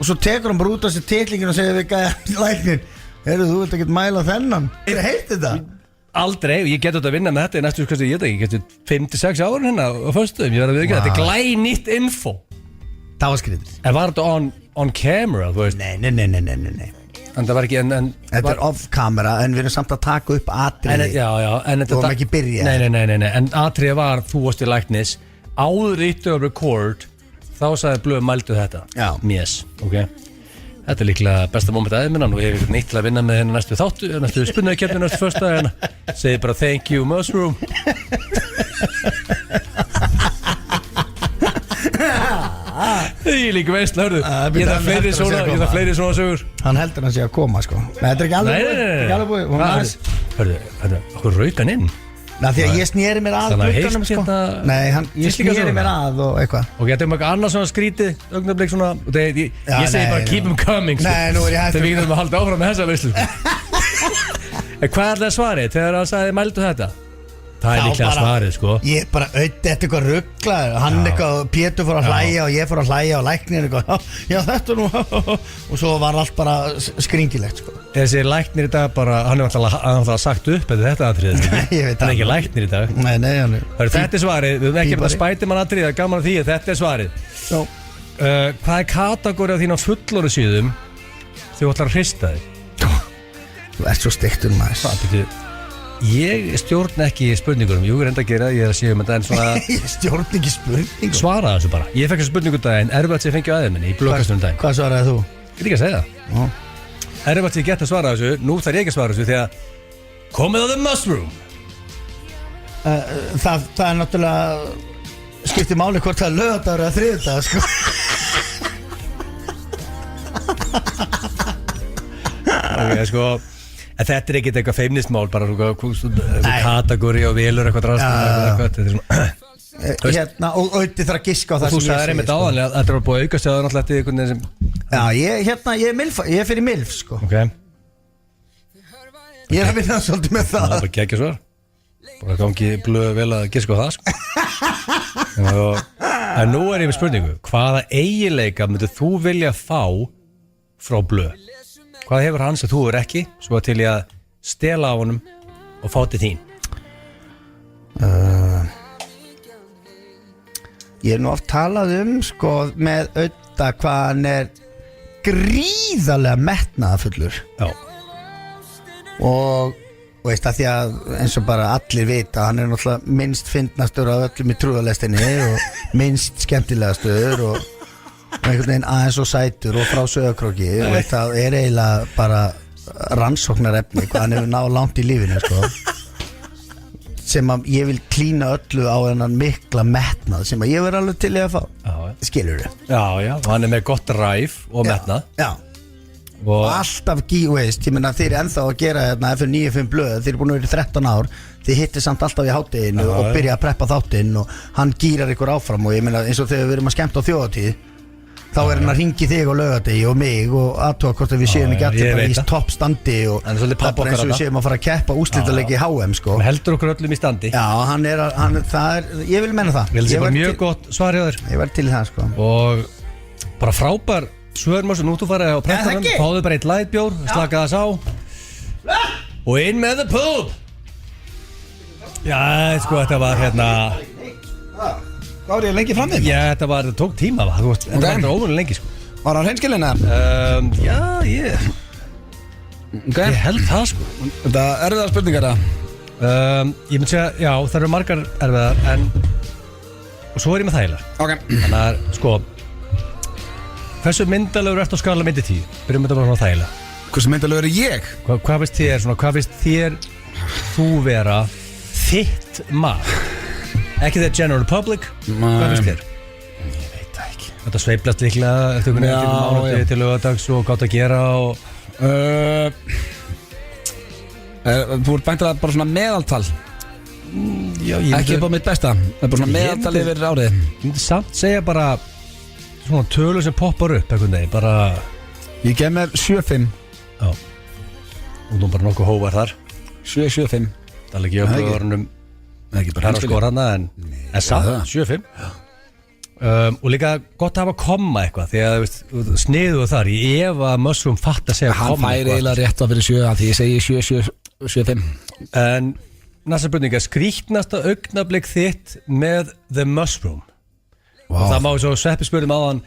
og svo tekur hann bara út af sér titlingin og segir við læknir, þú vilt ekki mæla þennan? Heitt þetta? Aldrei, og ég geti þetta að vinna með þetta í næstu skoðstu, ég geti 5-6 ára hérna á föstuðum, ég verði að við ekki, þetta er glænýtt info. Það var skrítið. En var þetta on camera, þú veist? Nei. En það var ekki, þetta er off camera, en við erum samt að taka upp atriði. Já, en þetta... Þú varum ekki byrja. Nei, en atriði var, þú varst í læknis, áður íttu að record, þá sagði Blöð mældu þetta. Já. Yes, ok. Þetta er líklega besta moment aðeins minna og ég hef nýtt til að vinna með henni næstu spunnaðikeppni næstu föstudaginn. Segði bara thank you mushroom. Ég líka veist, hörðu. Ég þarf fleiri svona sögur. Hann heldur hann sé að koma, sko. Nei, þetta er ekki alveg búið. Hörðu, okkur rauk hann inn. Nei, því að ég snýri mér að glugganum, sko. Nei, ég snýri mér að og eitthvað. Og þetta eitthvað annað svona skrítið augnablik svona, og ég segi bara keep them coming, sko. Nei, nú er ég hægt. Þegar við getum að halda áfram með þessa veislu, En hvað er það svarið þegar hann sagði mældu þetta? Það er líklega svarið, sko. Ég bara þetta eitthvað rugglaður. Hann eitthvað, Pétur fór að hlæja og ég fór að hlæja og læknir eitthvað, já þetta nú og svo var allt bara skringilegt, sko. Þessi læknir í dag bara, hann er alltaf sagt upp eða þetta atriðið. Ég veit það. Hann er ekki læknir í dag. Nei, hann er. Þetta er svarið, við erum ekki bara Spiderman atriðið, gaman að því að þetta er svarið. Já. Hvað er kategóri á þín á fullorðu síðum þegar þú ætlar að hrista þig? Þú ert svo steiktur, maður. Ég stjórn ekki spurningunum. Jú, reynda að gera, ég er að séu þetta en svona Ég stjórn ekki spurningum. Svara þessu bara. Ég fekk þessu spurningu daginn, erfitt sem ég fengi á aðeins minni í blóðkastunum daginn. Hvað svaraði þú? Ég ekki að segja það. Erfitt sem ég gett að svara þessu. Nú þarf ég ekki að svara þessu því að komið á the mushroom. Það er náttúrulega skiptir máli hvort það er laugardagur eða þriðjudagur, sko. Ok, sko En þetta er ekkert eitthvað feimnismál, bara kategóri og velur eitthvað drast. Og Auði þarf að giska á það sem ég segi. Þú sagði einmitt áðanlega að þetta var búið að aukast eða náttúrulega eftir einhvern veginn sem... Já, ég er fyrir MILF, sko. Ok. Ég er að vinna svolítið með það. Það er bara geggja svar. Bara gangi Blöð vel að giska á það, sko. En nú er ég með spurningu. Hvaða eiginleika myndir þú vilja fá frá Blöð? Hvað hefur hann sem þú er ekki, svo til ég að stela á honum og fá til þín? Ég hef nú oft talað sko, með Auða hvað hann er gríðarlega metnaðarfullur. Já. og veist að því að eins og bara allir vita hann náttúrulega minnst fyndnastur af öllum í trúðalestinni og minnst skemmtilegastur og einhvern veginn aðeins og sætur og frá Sauðárkróki og það eiginlega bara rannsóknarefni hvað hann hefur náð langt í lífinu sko. Sem að ég vil klína öllu á þennan mikla metnað sem að ég verð alveg til í að fá skilur þau? Já, hann með gott ræf og metnað Já og alltaf veist, ég meina þeir ennþá að gera hérna F95 blöð, þeir búin að vera 13 ár þeir hittir samt alltaf í hátteginu og byrja að preppa þáttinn og hann gýrar ykkur áfram og ég meina eins og þegar við erum að skemmta á þjóðatíð þá hann að ringi þig á laugardegi og mig og aðtóa hvort að við séum ekki allir bara í toppstandi og það er bara eins og við séum að fara að keppa úrslitaleiki í HM sko. heldur okkur öllum í standi já, ég vil menna það ég var mjög gott svar hjá þér ég var til í það sko. og bara frábær svörmurs nú þú farið á prentanum fáðu bara eitt lightbjór, slaka það sá og inn með the pub já, sko þetta var hérna hvað var ég lengi fram með? já, þetta tók tíma þetta var óvunni lengi sko var það hreinskilina? já, ég held það sko þetta erfiðar spurningar ég myndi segja, já, það eru margar erfiðar en og svo ég með þægilegar þannig að, sko hversu myndalegur ertu á skala myndi 10? Byrjum þetta bara svona þægilega hversu myndalegur ég? Hvað finnst þér svona, hvað finnst þér þú vera þitt mag? Ekki the general public hvað finnst þér? Ég veit það ekki Þetta sveiplast líklega eftir einhvern veginn mánuði til laugardags og gátt að gera og þú ert bæntið bara svona meðaltal já, ekki upp á mitt besta það er bara svona meðaltal yfir árið Ég myndi samt segja bara svona tölur sem poppar upp einhvern veginn bara ég gef mér 7-5 já og þú bara nokkuð hóvar þar 7-7-5 það er ekki öflugurunum herra skor hana en samt 7-5 og líka gott að hafa komma eitthvað því að sniðu þar ég ef að Mushroom fatt að segja hann færi eiginlega rétt að fyrir 7 að því ég segi 7-7-5 en næsta spurning er skrýtnasta augnablik þitt með The Mushroom og það má svo sveppi spurðum á hann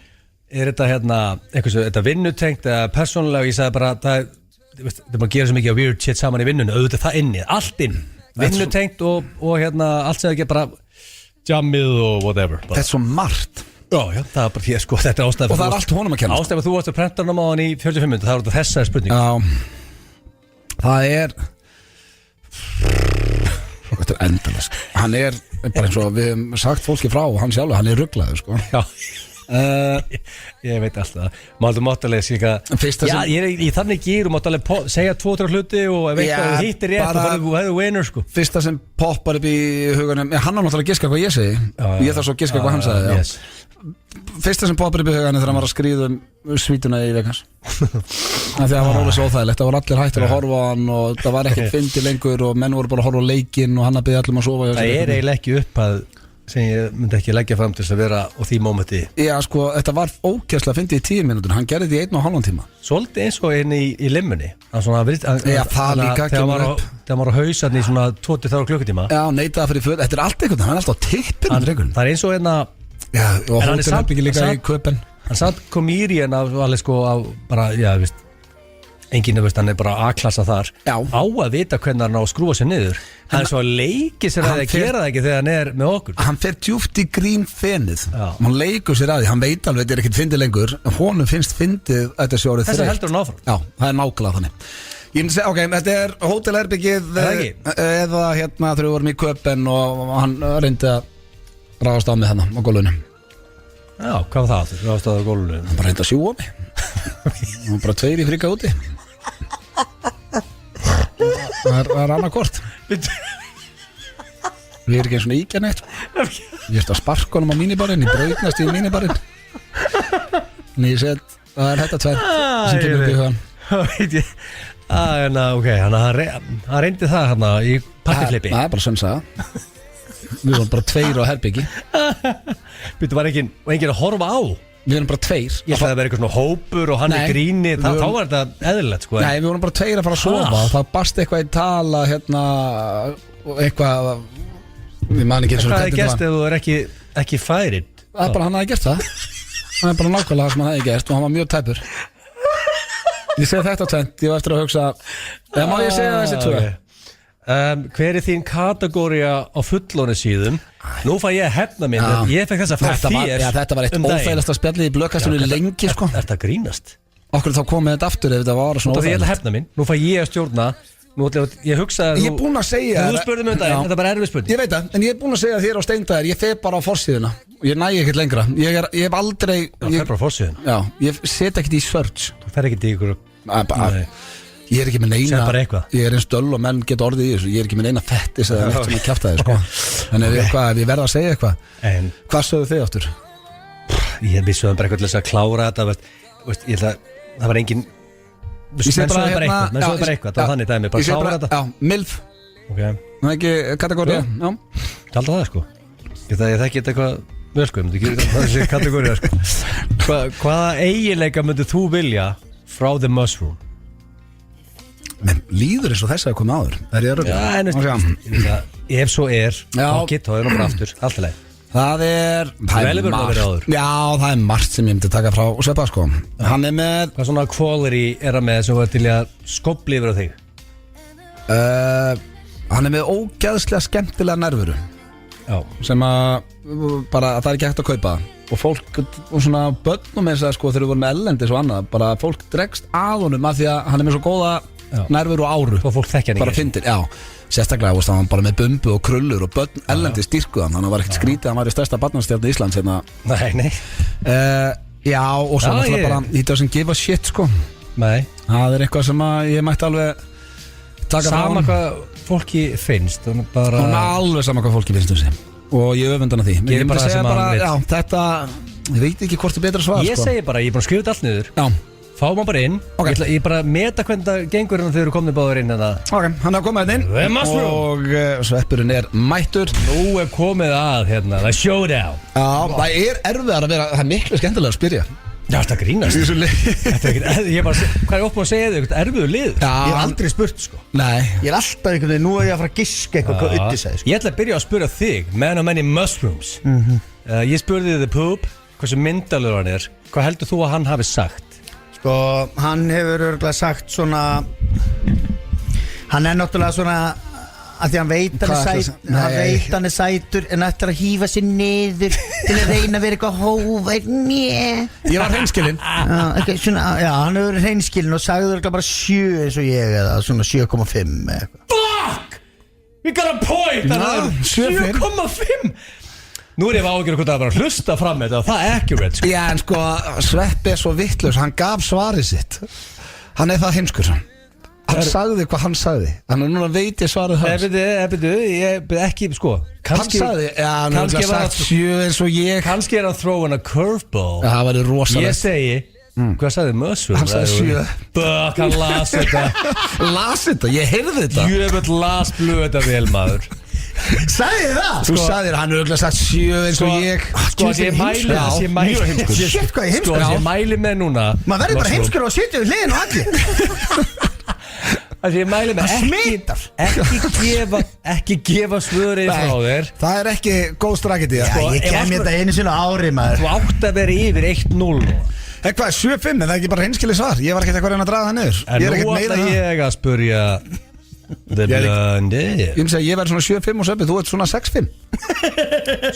er þetta hérna eitthvað þetta vinnutengt eða persónulega ég sagði bara það maður gera svo mikið á weird shit saman í vinnunni auðvitað það inni, allt inn vinnutengt og hérna allt sem ekki bara jammið og whatever bara. Þetta er svo margt já, það er bara því sko þetta er ástæða og það er allt honum að kenna ástæða þú varst að prentanum á hann í 45 minútur það er þetta þessari spurning það er þetta er endalist hann er bara eins og við hefum sagt fólki frá og hann sjálf, hann er ruglaður sko já ég veit alltaf maður máttalega síka ég er í þannig gýr og máttalega segja 2-3 hluti og ef eitthvað hittir rétt og þú hefur winner sko fyrsta sem poppar upp í huganum hann á náttúrulega að giska hvað ég segi ég þarf svo að giska hvað hann sagði fyrsta sem poppar upp í huganum þegar hann var að skríða svítuna í Vegas því að það var alveg svo óþægilegt það var allir hættir að horfa á hann og það var ekkert fyndi lengur og menn voru bara að horfa á leikinn og hann að byggja allum að sofa það er eiginlega ekki uppað sem ég myndi ekki leggja fram til þess að vera á því mómenti já sko þetta var ókjærslega fyndið í 10 mínútur hann gerði því 1,5 tíma svolítið eins og inn í limmunni já það líka kemur upp þegar maður á hausarni í svona 23 klukkutíma já neitaði fyrir föt þetta er allt einhvern hann er alltaf á tippinu það er eins og einna já og hótelherbyggi líka í Köpen hann satt komýrien af alveg sko af bara já veist enginn veist hann er bara A-klassa þar já. Á að vita hvernig hann á að skrúa sér niður hann er svo að leiki sér að það gera það ekki þegar hann er með okkur hann fer djúpt í grín fenið hann leikur sér að því, hann veit alveg þetta er ekkert fyndið lengur honum finnst fyndið þetta sé orðið þess að heldur hann áfram já, það er nákvæmlega þannig ég myndi segja, ok, þetta er hótelherbyggið eða hérna þegar við vorum í Köpen og hann reyndi að ráðast á mig hérna á gólfinu já, hvað var það? Ráðast á gólfinu hann bara reyndi að sjúa mig hann bara 2 í frika úti það er annarkort við erum ekki eins og íkja neitt ég eftir að sparka honum á mínibarinn ég brautnast í mínibarinn en ég set það er þetta 2 sem kemur upp í hugan ok, hann reyndi það hann í pakkiflipi það er bara sönnsaga við vorum bara 2 á herbyggi býttu var enginn að horfa á við erum bara 2 ég ætlaði að vera eitthvað svona hópur og hann er gríni þá var þetta eðlilegt sko nei, við vorum bara 2 að fara að sofa og það barst eitthvað í tala hérna eitthvað við man ekki eins og hvað hefði gert ef þú er ekki færin það er bara hann hefði gert það það er bara nákvæmlega það sem hann hefði gert og hann var mjög tæpur Ég segi þetta tvent, ég var eftir að hugsa. Eða má ég segja þessi tvö? Hver er þín kategória á fullónu síðum? Nú fæ ég að hefna mér. Ég fekk þess að fá þér. Þetta var eitt óþægilegasta spjallið í blöðkastunni lengi, sko. Er þetta grínast? Okkur þá komið þetta aftur ef þetta var svona óþægilegt. Ég ætla að hefna mín. Nú fæ ég að stjórna. Ég hugsaði Ég er búinn að segja þú spurði mig þetta er bara erfið spurning. Ég veit það, en ég er búinn að segja þér á Steindæðir. Ég fer bara á forsíðuna og ég næ ekkert lengra. Ég hef aldrei Þú fer bara á forsíðuna? Já, ég set ekkert í search. Þú fer ekkert í ykkur Ég er ekki með neina Segð bara eitthvað. Ég er eins döll og menn geta orðið í þessu. Ég er ekki með neina fettis eða neitt sem að kjafta þið, sko. En ef ég verð að segja eitthvað. Hvað sögðu þið áttur? Ég vissuðum bara eitthvað til þess að klára þetta. Það var engin Menn sögðu bara eitthvað Það var þannig dæmi, bara klára þetta. Já, MILF. Það er ekki kategóri. Talda það, sko. Ég þekki þetta eitthvað vel, sko. Ég myndi ekki þessi kategóri, sko. Hvaða eiginleika myndið þú vilja frá The Mushroom? Men líður eins og þess að koma áður. Það er ég ef svo þá geta það bara aftur. Allt í lagi. Það er margt. Já, það er margt sem ég myndi taka frá Sveppa, sko. Hann er með hvað svona quality er hann með sem var til að skopla yfir á þig? Hann er með ógeðslega skemmtilega nervuru. Já. Sem að bara það er ekki hægt að kaupa. Og fólk og svona börnum eins að, sko, þegar við vorum með ellendis og annað, bara fólk dregst að honum af því að hann er með svo góða nervur og áru. Og fólk þekkja hann bara fyndir, já. Sérstaklega var hann bara með bumbu og krullur og börn ellendi styrkuðan. Þannig að það var ekkert skrítið að hann var í stærsta barnastjarnu Íslands hérna. Nei. Já, og svo náttúrulega bara he doesn't give a shit, sko. Nei. Það er eitthvað sem að ég mætti alveg taka frá sama hvað fólki finnst. Hún er alveg sama hvað fólki finnst þessi. Og ég öfund hana því. Ég bara segja bara, já, þetta ég veit ekki hvort er betra svar, ég segi bara, ég er búin að skrifa þetta allt niður. Já. Fáum hann bara inn. Ég bara meta hvernig það gengur þegar þeir eru komnið báður inn. Ok, hann er komið inn og sveppurinn er mættur. Nú er komið að hérna, það er showdown. Já, það er erfiðar að vera, það er miklu skemmtilega að spyrja. Já, þetta grínast. Ég bara, hvað er opnum að segja þig, eitthvað erfiður lið? Ég hef aldrei spurt, sko. Nei. Ég er alltaf einhvern veginn, nú er ég að fara að giska eitthvað hvað Uddi segir, sko. Ég ætla að byrja að spyrja þig, Man of Many Mushrooms. Ég spurði The Poop, hversu myndalur hann er. Hvað heldur þú að hann hafi sagt? Sko, hann hefur örgulega sagt svona. Hann er náttúrulega svona að því hann veit hann er sætur en ætlar að hífa sér niður til að reyna að vera eitthvað hóvært. Ég var hreinskilinn. Já, hann hefur verið hreinskilinn og sagði örgulega bara 7 eins og ég eða svona 7,5 Fuck! We got a point! 7,5! Nú er ég ágjör hvort að bara hlusta fram með þetta og það er accurate, sko. Já, en sko, Sveppi er svo vittlaus, hann gaf svarið sitt. Hann er það heimskur. Hann sagði hvað hann sagði. Þannig að núna veit ég svarið hans. Ég ekki, sko. Hann sagði, já, hann hefði sagt 7 eins og ég. Kannski er hann throwing a curveball. Það væri rosalegt. Ég segi, hvað sagði Mushroom? Hann sagði 7. Bökk, hann las þetta. Las þetta? Ég heyrði þetta. Jöfnveld las blöð þetta vel, maður. Sagði það? Þú sagðir, hann hefði sagt 7 eins og ég. Sko, ég mæli með núna. Maður verður bara heimskur og sitja við hliðin og allir. Ég mæli með ekki gefa svörið frá þér. Það er ekki góð strakiti. Ég kem þetta einu sinni ári, maður. Þú átt að vera yfir 1-0. Hvað er 7-5? En það er ekki bara hreinskilið svar. Ég var ekkert eitthvað að reyna að draga það niður. En nú ætla ég að spurja The Blondie. Ég myndi að ég verði svona 7-5 og Sveppi, þú ert svona 6-5.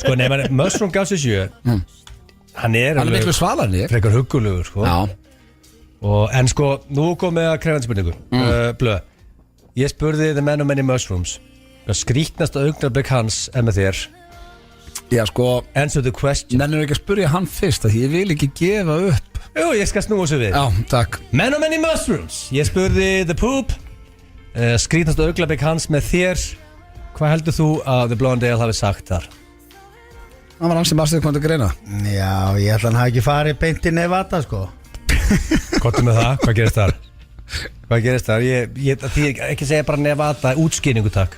Sko, nei, Mushroom gaf sér 7. Hann er miklu svalar en ég. Frekar huggulegur, sko. Já. En sko, nú komið að krefandi spurningu. Blöð. Ég spurði The Man of Many Mushrooms. Skrítnasta augnablik hans er með þér. Já, sko, answer the question. Nennir ekki að spurja hann fyrst, því ég vil ekki gefa upp. Jú, ég skal snúa þessu við. Já, takk. Man of Many Mushrooms. Ég spurði The Poop. Skrítnasta augnablik hans með þér. Hvað heldur þú að The Blonde Ale hafi sagt þar? Það var hans sem aðstöðu komið að greina. Já, ég ætla hann hafi ekki farið beint í Nevada, sko. Kottu með það, hvað gerist þar? Hvað gerist þar? Ég ekki segja bara Nevada, útskýringu takk.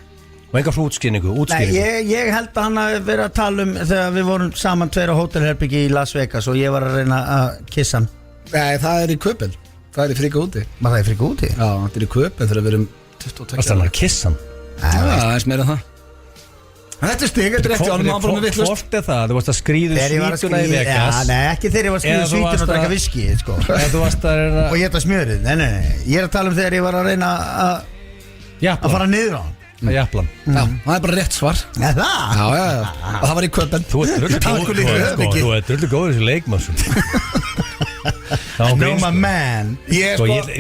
Og enga frá útskýringu. Nei, ég held að hann hafi verið að tala um þegar við vorum saman 2 á hótelherbyggi í Las Vegas og ég var að reyna að kissa hann. Nei, það er í Köpen. Það er í Fríka úti. Var það í Fríka úti? Já, þetta er í Köpen þegar við erum 22. Varst það að kissa hann? Já, það er meira það. Þetta er stig, þetta er rétt, hann var bara með vittlust. Hvort er það? Þú varst að skríða svítuna í Vegas. Já, nei, ekki þegar ég var að skríða svítuna og drekka viski, sko. Eða þú varst að reyna... Og ég ætla smjörið, nei. Ég er að tala þegar ég var að reyna að fara niður á hann. Það er jafnlan. Já, það er bara rétt svar. Ja, það? Já. Og það var í köpen. Þú ert drullu góður þessu leikmann. No my man.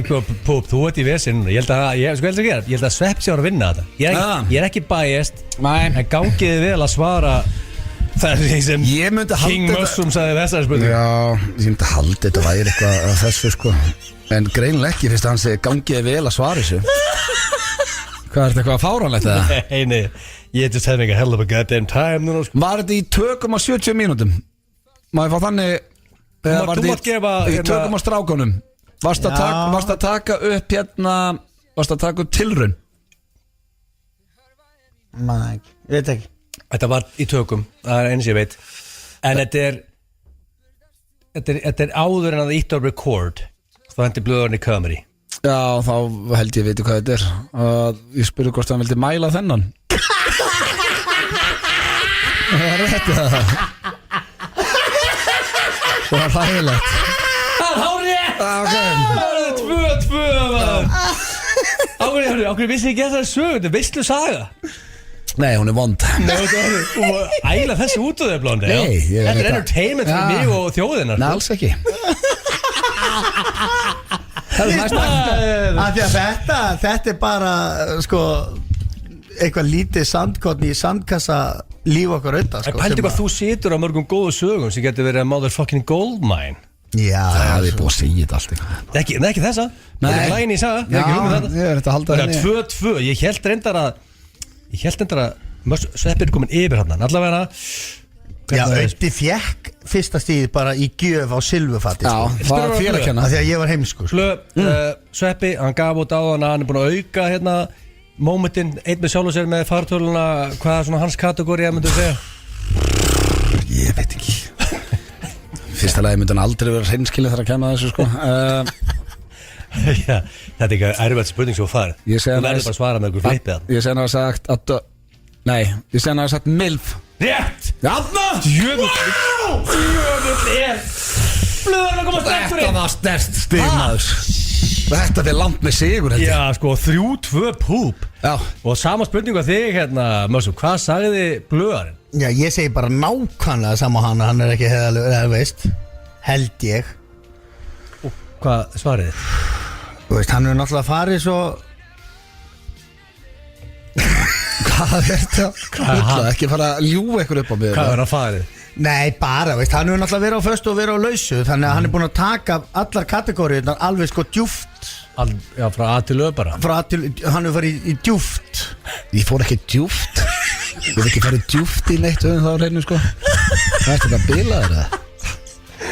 Púp, þú ert í vesinn. Ég held að Svepp sé að vinna þetta. Ég er ekki biased, en gangiði vel að svara það sem King Mushroom sagði þessari spurningu. Já, ég myndi halda þetta væri eitthvað af þessu, sko. En greinilega ekki, fyrst að hann segi gangiði vel að svara þessu. Hvað er þetta eitthvað fáránlegt eða? Nei, ég just having a hell of a goddamn time núna, sko. Var þetta í 2,70 mínútum? Má ég fá þannig? Þú mátt gefa í 2 strákunum. Varst að taka upp hérna, varst að taka upp tilraun? Nei, ég veit ekki. Þetta var í tökum, það er eins ég veit. En þetta er áður en að ítt á record. Þá hendi blöðurinn í comedy. Já, þá held ég veitu hvað þetta er. Ég spurði hvort hann vildi mæla þennan. Það var rétt það. Það var hlægilegt. Það er hárið! Það er 2-2 Ákveður vissi ekki þessari sögu. Þetta er veistlu saga. Nei, hún er vond. Æla þessi út af þér, Blóndi. Þetta er entertainment fyrir mig og þjóðina. Nei, alls ekki. Þetta er bara sko eitthvað lítið sandkorn í sandkassa líf okkar auðvitað, sko. Pældi hvað þú situr á mörgum góðu sögum sem getur verið að motherfucking goldmine. Já, það er búið að segja þetta allt ekki þessa. Það er lægin í saga. Já, ég er þetta að halda henni. Það er 2-2. Ég held reyndar að Sveppi er komin yfir hann. Allavega Já, Ötti fjekk fyrsta stíð bara í gjöf á silfurfati. Já, það var fyrir að kenna. Því að ég var heimskur. Sveppi, hann gaf út á hann að hann er búin að auka hérna momentin, einn með sjálf og sér með fartöluna. Hvað er svona hans kategóri að myndu segja? Ég veit ekki. Fyrsta lagi myndi hann aldrei vera hreinskilið þar að kemja þessu, sko. Já, þetta er ekki erfitt spurning svo farið. Þú verður bara að svara með einhver flippið. Ég segi hann að sagt að ég segi hann að sagt MILF. Rétt! Jafna! Djöfull er Blöðurinn að koma sterk fyrir. Þetta var sterkt stig, maður. Þetta er langt með sigur, held ég. Já, sko, 3-2 púp. Já. Og sama spurningu að þig, hérna, Mössum, hvað sagði Blöðurinn? Já, ég segi bara nákvæmlega sama hann er ekki heiðalög, veist, held ég. Og hvað svarið þið? Þú veist, hann er náttúrulega farið svo... Hvað er þetta? Hvað ekki fara að ljúga ykkur upp á mig? Hvað er að farið? Nei, bara, veist, hann er náttúrulega verið á föstu og verið á lausu. Þannig að hann er búin að taka allar kategóriðnar alveg sko djúft. Já, frá A til Ö bara. Hann er farið í djúft. Ég fór ekki djúft. Ég hef ekki farið djúft í neitt þá reynu, sko. Það er þetta að bila þér það.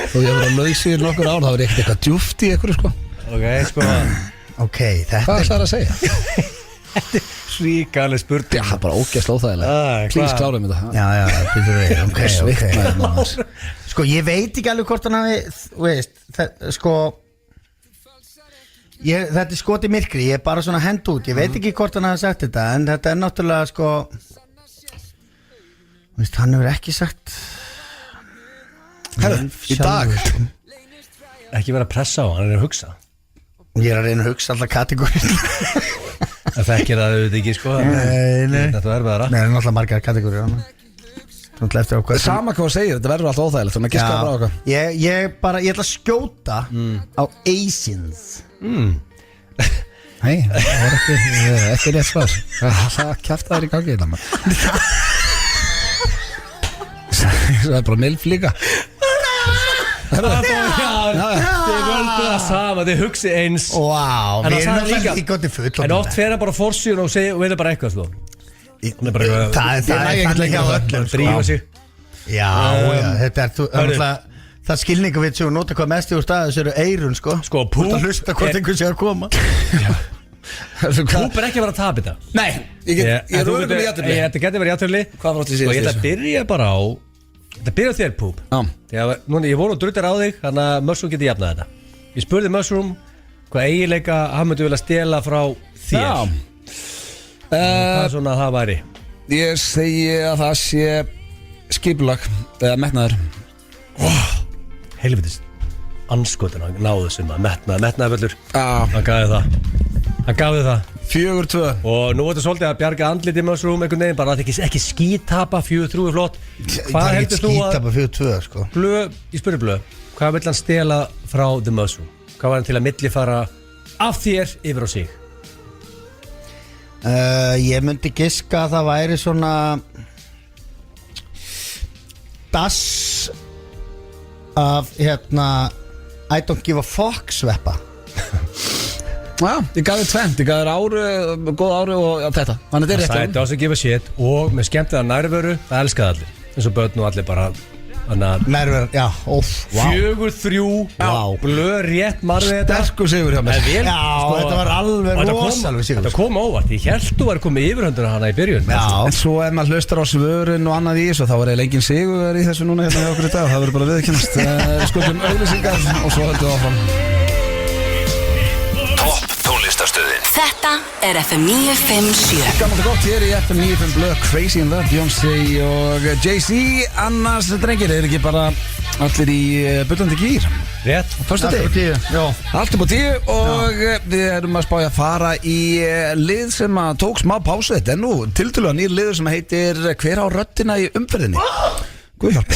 Þó ég hef verið á lausu í nokkur ár, þá er ekkert eitthvað djúft í ykkur, sko. Ok, þetta Hvað er það að segja? Þetta er svíkaleg spurning. Já, það er bara ógeðslega óþægilega. Please klára mig það. Já, býtur við. Ok. Sko, ég veit ekki alveg hvort hann hafi, veist, sko þetta er skot í myrkri, ég er bara svona hend út. Ég veit ekki hvort hann hafi sagt þetta, en þetta er náttúrulega, sko, veist, hann hefur ekki sagt. Herru, í dag. Ekki vera að pressa á, hann er að hugsa. Ég er að reyna að hugsa allar kategóriur. Það þekkir það auðvitað ekki, sko. Nei. Þetta verður það. Nei, það er náttúrulega margar kategóriur. Sama hvað þú segir, þetta verður alltaf óþægilegt. Þannig að giska bara á okkar. Ég ætla að skjóta á Asians. Nei, það var ekki rétt svar. Það kjafta þær í gangi þetta, maður. Það er bara milf líka. Þið völdu það sama, þið hugsi eins. Vá, við erum náttúrulega ekki gott í full. En oft fer hann bara á forsíðun og veitir bara eitthvað, sko. Það er ekki hjá öllum, drífa sig. Já, þetta er það skilningu við sem nota hvað mest í úr staðis eru eirun, sko. Sko, púp að hlusta hvort einhvern sé að koma. Púp er ekki að vera að tapa þetta. Nei, ég er rúið með játturli. Þetta getur verið játturli. Hvað var þetta síðast? Og ég ætla að byrja bara á þér, Púp. Ég voru og druttar á þig, þannig að Mushroom geti jafnað þetta. Ég spurði Mushroom hvað eiginleika hann myndi vilja stela frá þér. Hvað svona það væri? Ég segi að það sé skipulag eða metnaður. Helvitist anskotin, hann náðu sem að metnaðarvöllur. Já. Hann gaf þið það 4-2. Og nú er þetta svolítið að bjarga andliti Mushroom einhvern veginn, bara að ekki skítapa 4-3 flott. Hvað heldur þú að skítapa 4-2 sko ég spyrir Blöð, hvað vill hann stela frá The Mushroom? Hvað var hann til að millifara af þér yfir á sig? Ég myndi giska að það væri svona dass af I don't give a fuck sveppa. Já, ég gaf þér tvent, ég gaf þér ári, góð ári og já, þetta. Þannig þetta er rétt. Það doesn't give a shit og með skemmtilega nærveru, það elskaði allir. Eins og börn og allir bara nærveru, já, óf, wow. 4-3, wow. Blöð rétt margir þetta. Sterkur sigur hjá mér. Já, þetta var alveg rosalega sigur. Þetta kom óvart, ég held þú var komið yfirhönduna hana í byrjun. Já. En svo ef maður hlustar á svörin og annað í þessu, þá er eiginlega engin sigur í þessu núna hérna hjá okkur í dag. Það verður bara viðkennast. Skoðum auglýsingar og svo höldum við áfram. Þetta er FM 957. Gammalt og gott hér í FM 95 Blöð, Crazy in Love, Beyoncé og Jay-Z. Annars drengir, ekki bara allir í bullandi gýr? Rétt. Fyrsta deg. Allt upp á 10 og við erum að spája að fara í lið sem að tók smá pásu. Þetta er nú tiltölulega nýr liður sem heitir Hver á röddina í umferðinni? Guð hjálp.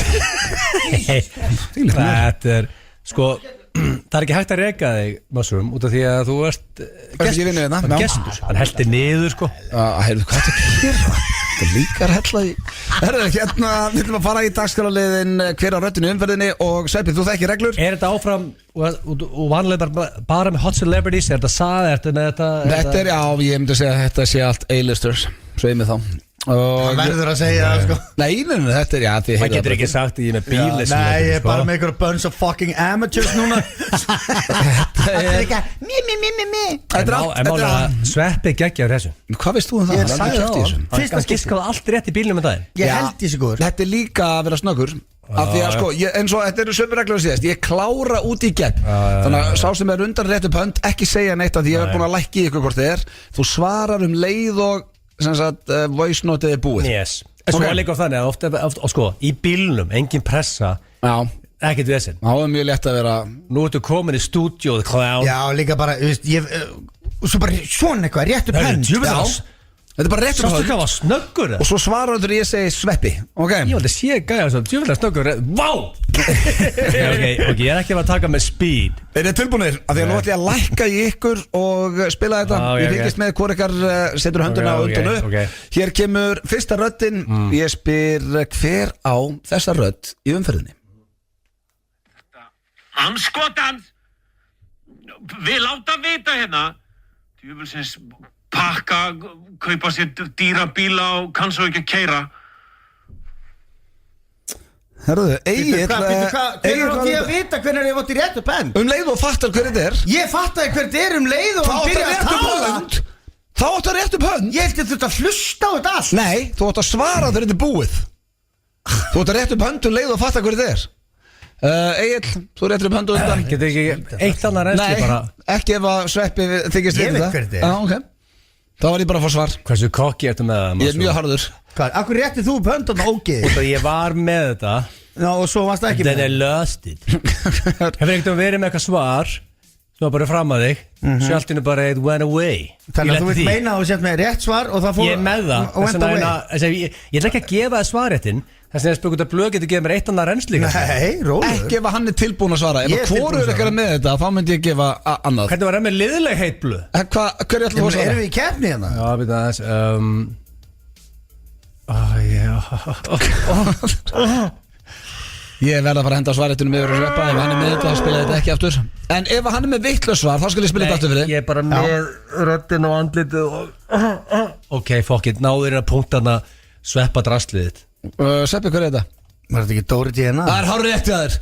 Þetta er, sko, það er ekki hægt að reka þig, Mushroom, út af því að þú ert gestur. Hann heldur niður, sko. Heyrðu, hvað er þetta að gera? Þetta er líkar hella í. Herðu, hérna, við ætlum að fara í dagskráraliðin Hver á röddinu í umferðinni og Sveppi, þú þekkir reglur. Er þetta áfram og vanlega bara með hot celebrities? Er þetta saði? Er þetta með þetta? Þetta er, já, ég myndi að segja að þetta sé allt A-listers, sveið mig þá. Það verður að segja það sko. Nei, þetta er, já, þið maður getur ekki sagt að ég er með bílis. Nei, ég er bara með einhverja bunch of fucking amateurs núna. Þetta er ekki En málega að Sveppi geggjaður þessu. Hvað veist þú um það? Ég sagði það á hann. Hann giskaði allt rétt í bílnum með daginn. Ég held ég sig góður. Þetta er líka að vera snöggur. Af því að sko, eins og þetta eru sömu reglur síðast. Ég klára út í gegn. Þannig að sá sem er undan rétt upp hönd, ekki segja neitt af því ég er búin að lækki ykkur hvort þið er. Þú svarar leið og sem sagt, voice note er búið. Yes. En svo er líka á þannig að ofta sko, í bílnum, engin pressa. Já. Ekkert vesinn. Það er mjög létt að vera. Nú ertu komin í stúdíóð, klán. Já, líka bara, svo bara svona eitthvað, rétt upp hönd. Já. Þetta er bara rétt upp hönd. Sástu hvað var snöggur? Og svo svarar þú ég segi Sveppi. Ok. Ég valdi að sé gæja svo, djúvilega snöggur. Vá! Ok, ég er ekki að taka með speed. Er þið tilbúinir? Af því að nú ætlum ég að lækka í ykkur og spila þetta. Ég fylgist með hvor ykkar setur hönduna undan upp. Hér kemur fyrsta röddin. Ég spyr hver á þessa rödd í umferðinni? Anskotans! Við láta vita hérna. Djúvilsins pakka, kaupa sér dýra bíla og kann svo ekki að keyra. Herðu, Egill Hvernig átti ég að vita hvernig ég átti rétt upp hönd? Leið og fattar hver þetta er. Ég fattaði hver þetta er leið og hann byrjaði að tala. Þá áttu að rétt upp hönd. Ég held að þú ætti að hlusta á þetta allt. Nei, þú átt að svara þegar þetta er búið. Þú átt að rétt upp hönd leið og fattar hver þetta er. Egill, þú réttir upp höndu undan. Getur ekki eitt annar reynsli bara? Nei, ekki ef að Sveppi þykist Ég veit hver þetta er. Ok. Þá var ég bara að fá svar. Hversu kokki ertu með það? Ég er mjög harður. Hvað, akkur réttið þú upp höndun og ógeð? Ég var með þetta. Já, og svo varst það ekki með þetta. Þetta er löstið. Hefur ekkert verið með eitthvað svar sem var bara fram að þig. Sjálftinu bara it went away. Þannig að þú vilt meina að þú sett með rétt svar og það fór. Ég er með það. Ég ætla ekki að gefa það svarréttin. Þess vegna spökut að Blöð getur gefið mér eitt annar reynsli. Nei, róður. Ekki ef hann er tilbúin að svara. Ef hvorur er eitthvað með þetta, þá myndi ég gefa annað. Hvernig var það með liðleg heit Blöð? Hver er alltaf að svara? Erum við í keppni hérna? Já, við það Ég verða að fara að henda svarréttunum yfir og Sveppa. Ef hann er með þetta, þá spila þetta ekki aftur. En ef hann er með vitlaust svar, þá skal ég spila þetta aftur fyrir þig. Ég er bara með röddin og andlitið og ok, fuck it, náður að punktana Sveppa drastlið þitt. Sveppi, hver er þetta? Var þetta ekki Dóri DNA? Það er hárið rétt við þér.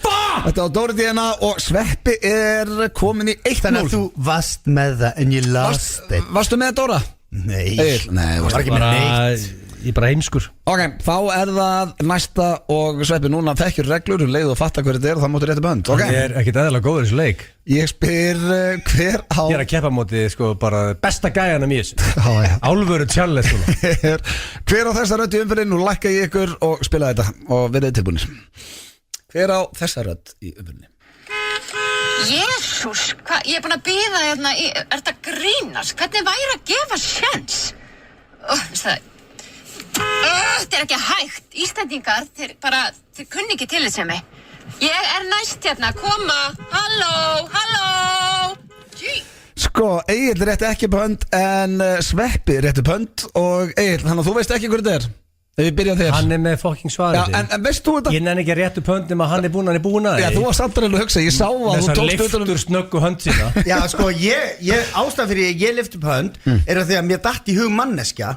Þetta var Dóri DNA og Sveppi er komin í 1-0. Þannig að þú varst með það en ég lost it. Varstu með Dóra? Nei. Nei, var ekki með neitt. Ég er bara heimskur. Ok, þá það næsta og Sveppi núna þekkjur reglur leið og fatta hver þetta og það máttu réttu bönd. Ok, Ég er ekkert eðalega góður í þessu leik. ég spyr hver á Ég er að keppa móti sko bara besta gæjanum í þessu. Já. Álfuru challenge svona. Hver á þessa rödd í umfyrin og lækka ég ykkur og spila þetta og verið tilbúinir. Hver á þessa rödd í umfyrinni? Jésús, ég er búin að bíða hérna er þetta grínast? Hvernig væri að gefa sjens? Þetta er ekki hægt. Íslendingar, þeir kunni ekki til þess að mig. Ég er næst hérna, koma. Halló. Sko, Egill rétti ekki pönd en Sveppi rétti pönd og Egill, þannig að þú veist ekki hver þetta er. Ef við byrjum þér. Hann er með fucking svarið. Já, en veist þú þetta? Ég nenni ekki að réttu pöndum að hann er búinn að Já, þú var samt að hugsa, ég sá að þú Þessar tókst leiftur snöggu hönd sína. Já, sko, ég ástæð fyrir ég lyfti upp hönd er að því að mér datt í hug manneskja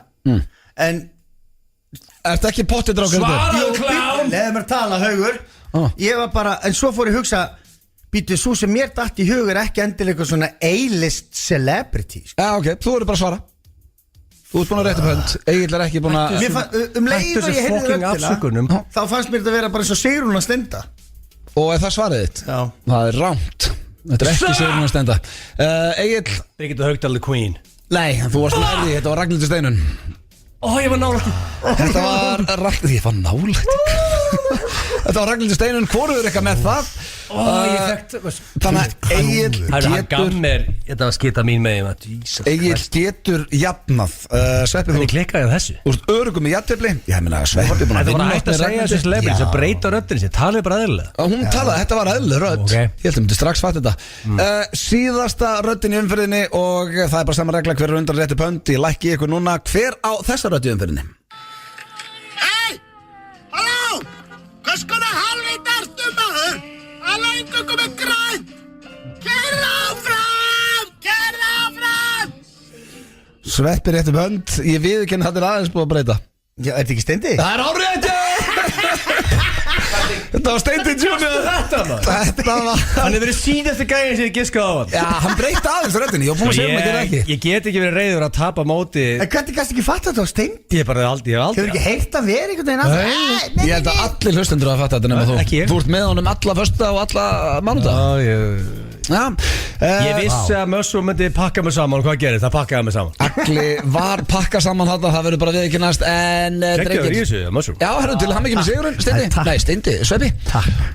en Ertu ekki pottidrákur Svaraðu, klám! Leðið mér tala, Haugur Ég var bara, en svo fór ég hugsa býtu, svo sem mér datt í hug er ekki endilega svona A-list celebrity sko. Já, ok, þú eru bara að svara. Þú ert búin að rétta pönd, Egill er ekki búin að Mér leið og ég heyrði afsökunum. þá fannst mér þetta að vera bara eins og Sigrún að stenda Og er það svarið þitt? Já. Það er rámt. Þetta er ekki Sigrún að stenda. Egill, Birgitta Haukdal the Queen. nei, þú varst nærði, þetta var Ragnhildur Steinunn. Ég var nálægt. Þetta var Ragnhildur, ég var nálægt. Þetta var Ragnhildur Steinunn, hvoruður eitthvað með það? Ég fekk Þannig að Egill Hann gaf getur mér, þetta var skita mín megin. Egill getur jafnað. Sveppi, Hvernig klikkaði þessu? þú ert örugum í jafntefli. Ég meina, Sveppi búin að Þetta var vinna hægt að segja þessu celebrity sem breyta röddinni sér, talið bara eðlilega. Hún talaði, þetta var eðlileg rödd. Ok. Ég held að myndi strax fatta þetta. Síðasta röddin í umferðinni og það er bara sama regla hver er undan réttu pönd. Ég lækki ykkur núna. Hver á þessa rödd í umferðinni? Hei! Halló! Hvers konar halvvita ertu maður? Alla einhverjum með grænt! Keyrðu áfram! Sveppi réttu pönd. Ég viðurkenni þetta er aðeins búið að breyta. Já, er þetta ekki stendi? Það er árið! Þetta var Steindi Junior. Þetta var Hann hefur verið síðasti gæðin sem ég giskaði á hann. Já, hann breytti aðeins röddinni. Ég var búin að segja að gera ekki. Ég get ekki verið reiður að tapa móti. En hvernig kannski ekki fatta þetta á stendi? Ég bara aldrei Hefur ekki heyrt að vera einhvern veginn að Ég held að allir hlustendur að fatta þetta nema þú. Ekki ég. Þú ert með honum alla föstudag og alla mánudag. Já, Ég vissi að Mössur myndi pakka mig saman. Hvað gerir? Það pakkaði mig saman. Agli var pakka saman þarna. Það verður bara viðurkennast. En Gekkjaður í þessu, Mössur. Já, herru, til hann ekki með sigurinn, Steindi. Takk. Nei, Steindi, Sveppi.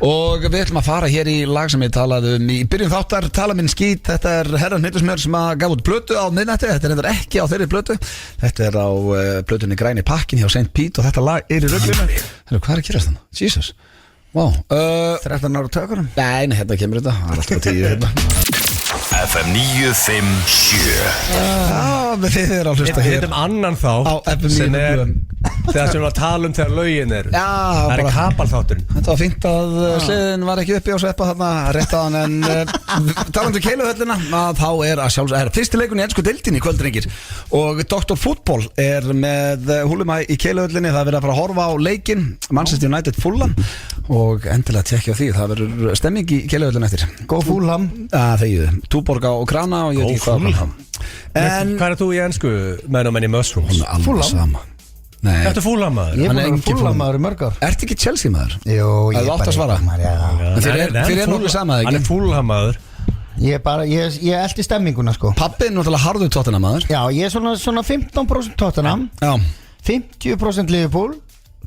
Og við ætlum að fara hér í lag sem ég talaði um í byrjun þáttar, tala minn skít. Þetta er herran Hittusmjör sem að gaf út blötu á miðnætti. Þetta er reyndar ekki á þeirri blötu. Þetta er á blötunni Græni pakkin hjá St. Pete og þetta lag er í ruglinu. Herru, hvað er að gerast þannig? Jesus. Wow. 13 ára tökurum Nei, hérna kemur þetta. Það er alltaf 10 hérna. FM 957 Já, þið er að hlusta Við hér heitum annan þá á FM sem er 957. þegar sem við að tala um þegar lögin eru. Já, Það er bara kapalþátturinn. Þetta var fínt að sliðin var ekki uppi á Sveppa þarna rétt á hann en talandu Keiluhöllina að þá er að sjálfsögða fyrsti leikun í ensku deildinni í kvöldringir og Dr. Fútból er með húlumæ í Keiluhöllinni. Það er verið að fara að horfa á leikinn Manchester United Fulham og endilega tekja á því. Það verður stemming í Keiluhöllin eftir. Góð Fulham Þegiðu, Túborg á Krana og ég veit ekki hvað Fulham. En Hvað er þú í ensku menn og menn í Mushrooms? alveg sama. Nei, Þetta er Fulham maður. Ég Hann er er bara engin Fulham maður í mörg ár ertu ekki Chelsea maður? Jú, ég Það er átt að svara. En þið er nokkuð sama, Hann ekki? er Fulham maður. Ég eldi stemminguna sko Pappi er náttúrulega harður tóttina maður. Já, ég er svona 15% Tottenham Já. 50% Liverpool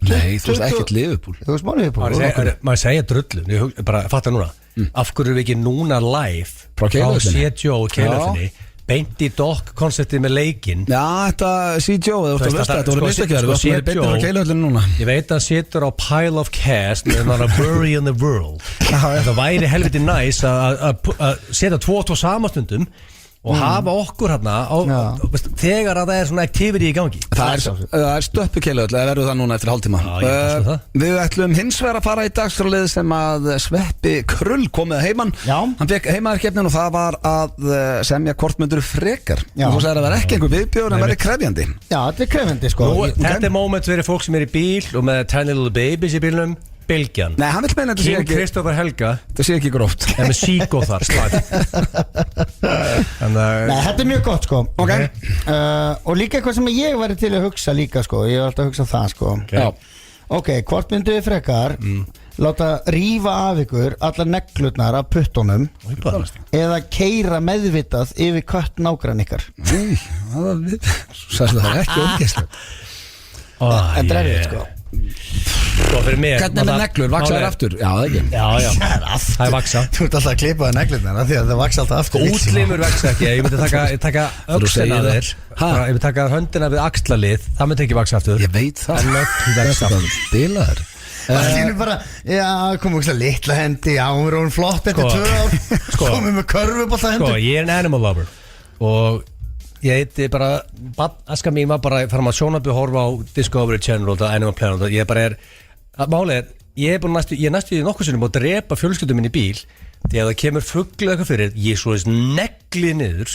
Nei, þú veist ekkert Liverpool. Þú veist smá Liverpool Maður segja drullu. Ég bara fatta núna. Af hverju er við ekki núna live Frá Keiluhöllinni? CJO og Keiluhöllinni beint í dock-konceptið með leikinn. Já, þetta CJO, þú veist að hlusta, þetta voru mistökjar. Við áttum að beita frá Keiluhöllinu núna. Ég veit að situr á pile of cast með hann að bury in the world. Það væri helviti næs að setja 2 samastundum og hafa okkur hérna þegar að það er svona activity í gangi. Það er stöppu Keiluhöll, það verður það núna eftir hálftíma. Já, ég veist það. Við ætlum hins vegar að fara í dagskrálið sem að Sveppi Krull komið heimann. Já. Hann fekk heimaðarkeppnin og það var að semja hvort myndur frekar. Já. Og þú sagðir að það var ekki einhver viðbjóður en verið krefjandi. Já, þetta er krefendi sko Þetta er moment fyrir fólk sem er í bíl og með tiny little babies í bílnum. Bylgjan. Nei, hann vil meina þetta sé King ekki, Kristoffer Helga þetta sé ekki gróft. er með síkó þar slag. Nei, þetta mjög gott sko Ok. Og líka eitthvað sem ég væri til að hugsa líka sko. Ég var alltaf að hugsa það sko Já. Ok, hvort myndu þið frekar láta rífa af ykkur allar neglurnar af puttunum eða keyra meðvitað yfir kött nágrann ykkar? Það er ekki ógeðslegt. En drefið sko Sko fyrir mér Hvernig með neglur, vaksa þær aftur? Já, það ekki. Já, það er vaksa. Þú ert alltaf að klippa það neglurnar því að það vaksa alltaf aftur Útlimur vaksa ekki, ég myndi taka öxlina segir þér Ha? Ég myndi taka höndina við axlalið, það myndi ekki vaksa aftur. Ég veit það. En nögl vaksa aftur. Bilaður. Það er bara, já, komum við litla hendi, já, hún er hún flott eftir Sko. 2 ár komum við með körfubólta Sko, hendi ég er en animal lover og ég heiti bara, aska mín var bara fara maður sjónabíu að horfa á Discovery Channel og Animal Planet og ég bara málið er, ég er búin ég er næstu í nokkuð sinnum að drepa fjölskyldum minn í bíl því að það kemur fugl eitthvað fyrir ég svo þess negli niður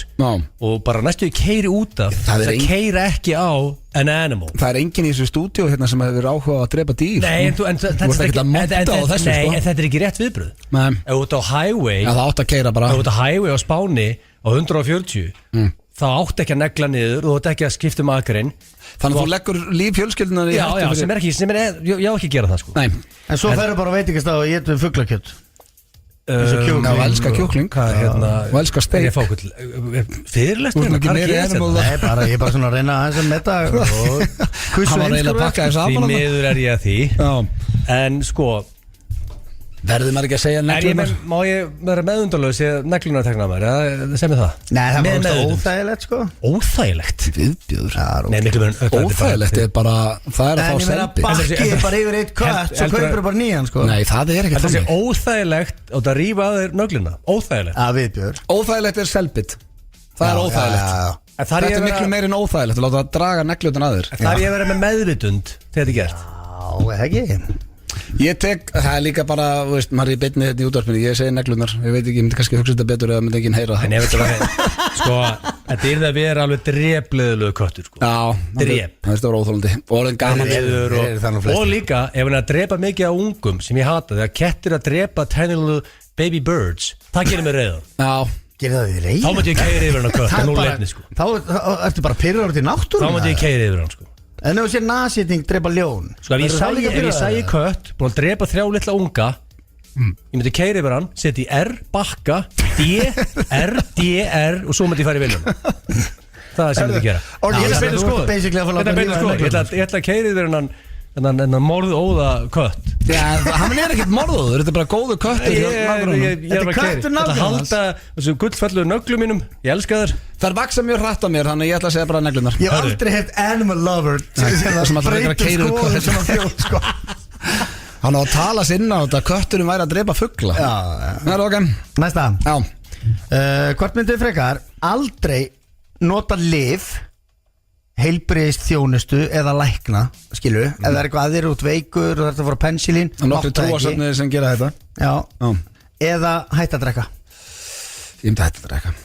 og bara næstu ég keiri út af það keiri ekki á an animal. Það er enginn í þessu stúdíu hérna sem hefur áhuga að drepa dýr. Nei, en þetta er ekki rétt viðbröð. Nei. Ef þú ert á highway Já, það átt að keira bara. Ef þú ert á highway á Spáni á 140 þá átt ekki að negla niður og þú átt ekki að skipta akarinn. Þannig að þú leggur líf fjölskyldunar í Já, sem er ekki, ég á ekki að gera það sko. Nei. En svo ferðu bara á veitingastað og getur fuglakjöt Já, elskar kjúkling og elskar steik. Ég fá okkur fyrirlestur Nei, bara, ég er bara svona að reyna aðeins að metta Hann var reyna að pakka þess Því að miður er ég að því En sko Verður maður ekki að segja neglunar? Má ég vera meðundalög Sér neglunar að tekna mér, sem er það Nei, það var alltaf óþægilegt sko Óþægilegt? Viðbjöður Nei, miklu Óþægilegt er bara Það er að fá selbi Bakkið bara yfir eitt kött Svo kaupir bara nýjan sko Nei, það er ekki þannig Það þannig er óþægilegt og það rífa að þér nögluna Óþægilegt Að viðbjör Óþægilegt er selbit Það er óþægilegt Þetta er miklu meir en óþægilegt að láta draga neglunar að þér Það er ég að vera með meðvitund þegar þetta er gert Já, ekki Ég tek, það er líka bara, þú veist, maður er í beinni þetta í útvarpinu, ég segi neglunar, ég veit ekki, ég myndi kannski hugsa þetta betur eða myndi ekki heyra það. En ég veit að sko, þetta er það að vera alveg drepleðulegu köttur, sko. Já, Drep. Það er óþólandi, og orðin gaman. Og líka, ef hann er að drepa mikið á ungum, sem ég hata, þegar kettir að drepa tiny little baby birds, það gerir mig reiðan. Já. Gerir það því reiðan? Þá myndi ég keyra yfir hann að kött, nú leitni, sko. Þá ertu bara pyrrar út í náttúruna? Þá myndi ég keyra yfir hann, sko. En ef þú sér nasýting drepa ljón Sko ef ég sæi kött búin að drepa 3 litla unga Ég myndi keyra yfir hann setja í R, bakka D, R, D, R og svo myndi ég fara í viljum Það er sem ég myndi gera Ég ætla að keyra yfir hann En morðu óða kött Já, hann er ekkert morðuður, þetta er bara góðu köttur. Ég er bara að keyra Ég ætla að halda þessu gullfællu nöglum mínum Ég elska þér Það vaksa mjög hratt á mér, þannig ég ætla að segja bara neglunar. Ég hef aldrei heft animal lover sem alltaf er að keyra yfir kött. svona þjóð sko Hann á að tala sinna á þetta, kötturinn væri að drepa fugla. Já, Það er ok. Næsta Já. Hvort myndið frekar aldrei nota lyf heilbrigðist þjónustu eða lækna skilu, ef það er eitthvað aðeir út veikur og þetta fór pensilín Það er nokkri trúasöfnir sem gera þetta. Já. Eða hætta að drekka. Ég myndi hætta að drekka.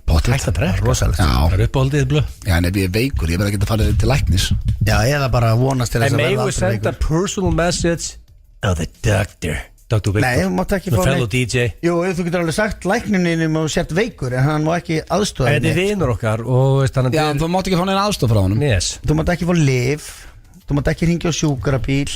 Pottet. Hætta að drekka? Rosalegt. Það er uppáhaldið blöð Já, en ef ég er veikur, ég verð ekki að fara til læknis. Já, eða bara vonast til En þess að may verða we send a personal message of the doctor Dr. Victor Nei, þú mátt ekki fá fellow neitt. DJ Jú, þú getur alveg sagt lækninni og sért veikur en hann má ekki aðstofa Þetta er vinur okkar og veist hann Já, en þú mátt ekki fá neina aðstof frá honum. Yes Þú mátt ekki fá lyf. Þú mátt ekki hringja á sjúkrabíl.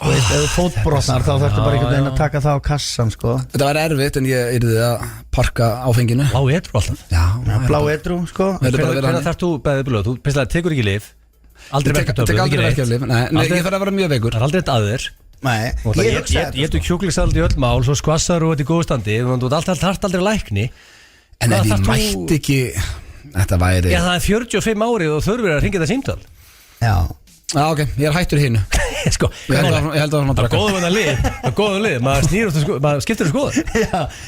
Þú veist, ef þú fótbrotnar þá þarftu bara einhvern veginn að taka það á kassan sko. Þetta var erfitt en ég yrði að parka áfenginu. Lá edru alltaf Já, Blá edru sko. Hvernig þarf þú beðið blöð? Þú pinslega tekur ekki lyf Aldrei verkeftöflu Tek aldrei verkeflif. Nei, ég þarf að vera mjög veikur. Það er aldrei eitt að þér Nei, Ég hugsaði getur kjúklingsald í öll mál Svo skvassar og þetta í góðu standi Þú ert alltaf aldrei lækni En ef Hvað ég þarft þú- mætti ekki. Þetta væri. Já það er 45 ári og þurfir að ringja þetta símtal Já. Já, ok, ég er hættur hínu. Sko, Ég held að hann að það er drakka. góðum en lið Það er góðum lið, maður snýr maður skiptir um skoðun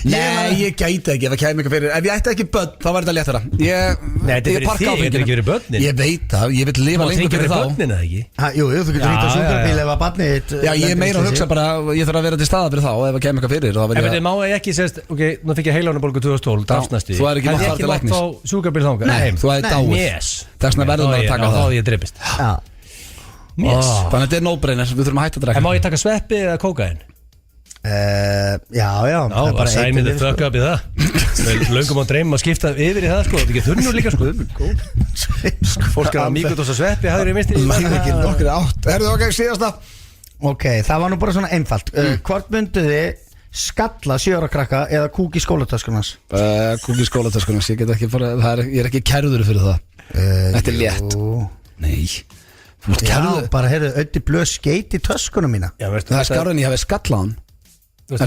Nei, ég gæti ekki ef það kæmi eitthvað fyrir. Ef ég ætti ekki börn, þá var þetta léttara. Nei, þetta er fyrir þig, þetta er ekki fyrir börnin Ég veit það, ég vil lifa Þú lengur tengir fyrir fyrir þá. börnin eða ekki Jú, þú getur hringt á Já, sjúkrabíl já. ef að barnið þitt Já, ég meira að hugsa bara, ég þarf að vera til staða fyrir þá. Ef það kæmi eitthvað fyrir, þá En verð veit, ég má ég ekki sérst, ok, nú fikk ég heilanabólgu 2012, drafsnæsti þú er ekki mátt fara til læknis. Hefði ekki mátt fá sjúkrabíl þangað Nei, heim? þú hefði dáið. Yes Þess vegna verður maður að taka Þá það. ég drepist Já. Yes Þannig að þetta er no-brainer, við þurfum að hætta að En drekka. má ég taka sveppi eða kókain? Já, bara sæn með þau þökka upp í það Við löngum á dreym að skipta yfir í það sko. Þetta er ekki þunnur líka sko. Fólk að mýgut og svo sveppi hægri minnst í Ekki nokkur átt Herðu ok, síðasta Ok, það var nú bara svona einfalt Hvort myndu þið skalla 7 ára krakka eða kúk í skólatöskunars? Kúk í skólatöskunars, ég get ekki ég er ekki kærður fyrir það Þetta er létt Nei Já, bara heyrðu, Öddi blöð skeit í töskunum mína Það er skárið en ég hafi skallað hann Við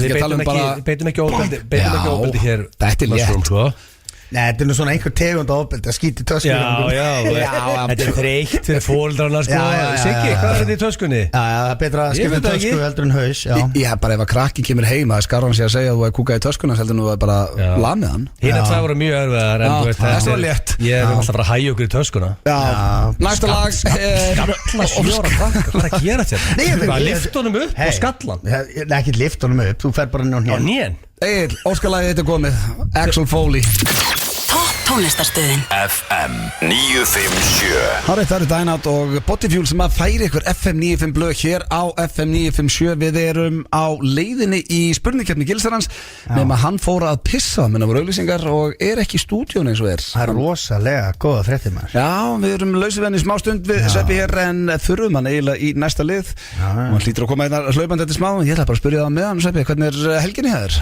beitum ekki ofbeldi hér Þetta er létt Nei, þetta er nú svona einhver tegund ofbeldi að skýta í töskunum Þetta er þreytt fyrir fóldrarna sko. Siggi, hvað er þetta í töskunni? Já, það er betra að skipta tösku heldur en haus Ég hef bara ef að krakki kemur heima það skar hann sig að segja að þú hefði kúkað í töskuna heldur nú að bara lamið hann Hina tvær voru mjög örfiðar það er svo létt Ég hef alltaf bara hægja okkur í töskuna Næsta lag Skalla 7 ára krakkar Hvað er að gera þetta? Lift honum upp og skalla hann Ekki lift honum upp, þú fer bara inn á hnén Egil, óskalagi þetta komið Axel Foley Topp tónlistarstöðin FM 957 Hárið, það eru Dynat og Bodyfuel sem að færi ykkur FM 95 blöð hér á FM 957 Við erum á leiðinni í spurningkeppni Gilsarans nema hann fór að pissa minna voru auglýsingar og er ekki í stúdíun eins og Það er rosalega góða fréttir maður Já, við erum lausið í smá stund við Sveppi hér en þurfum hann eiginlega í næsta lið og hann hlýtur að koma einhver hlaupandi þetta smá Ég ætla bara að spyrja það með hann Sveppi, hvernig er helginni hér?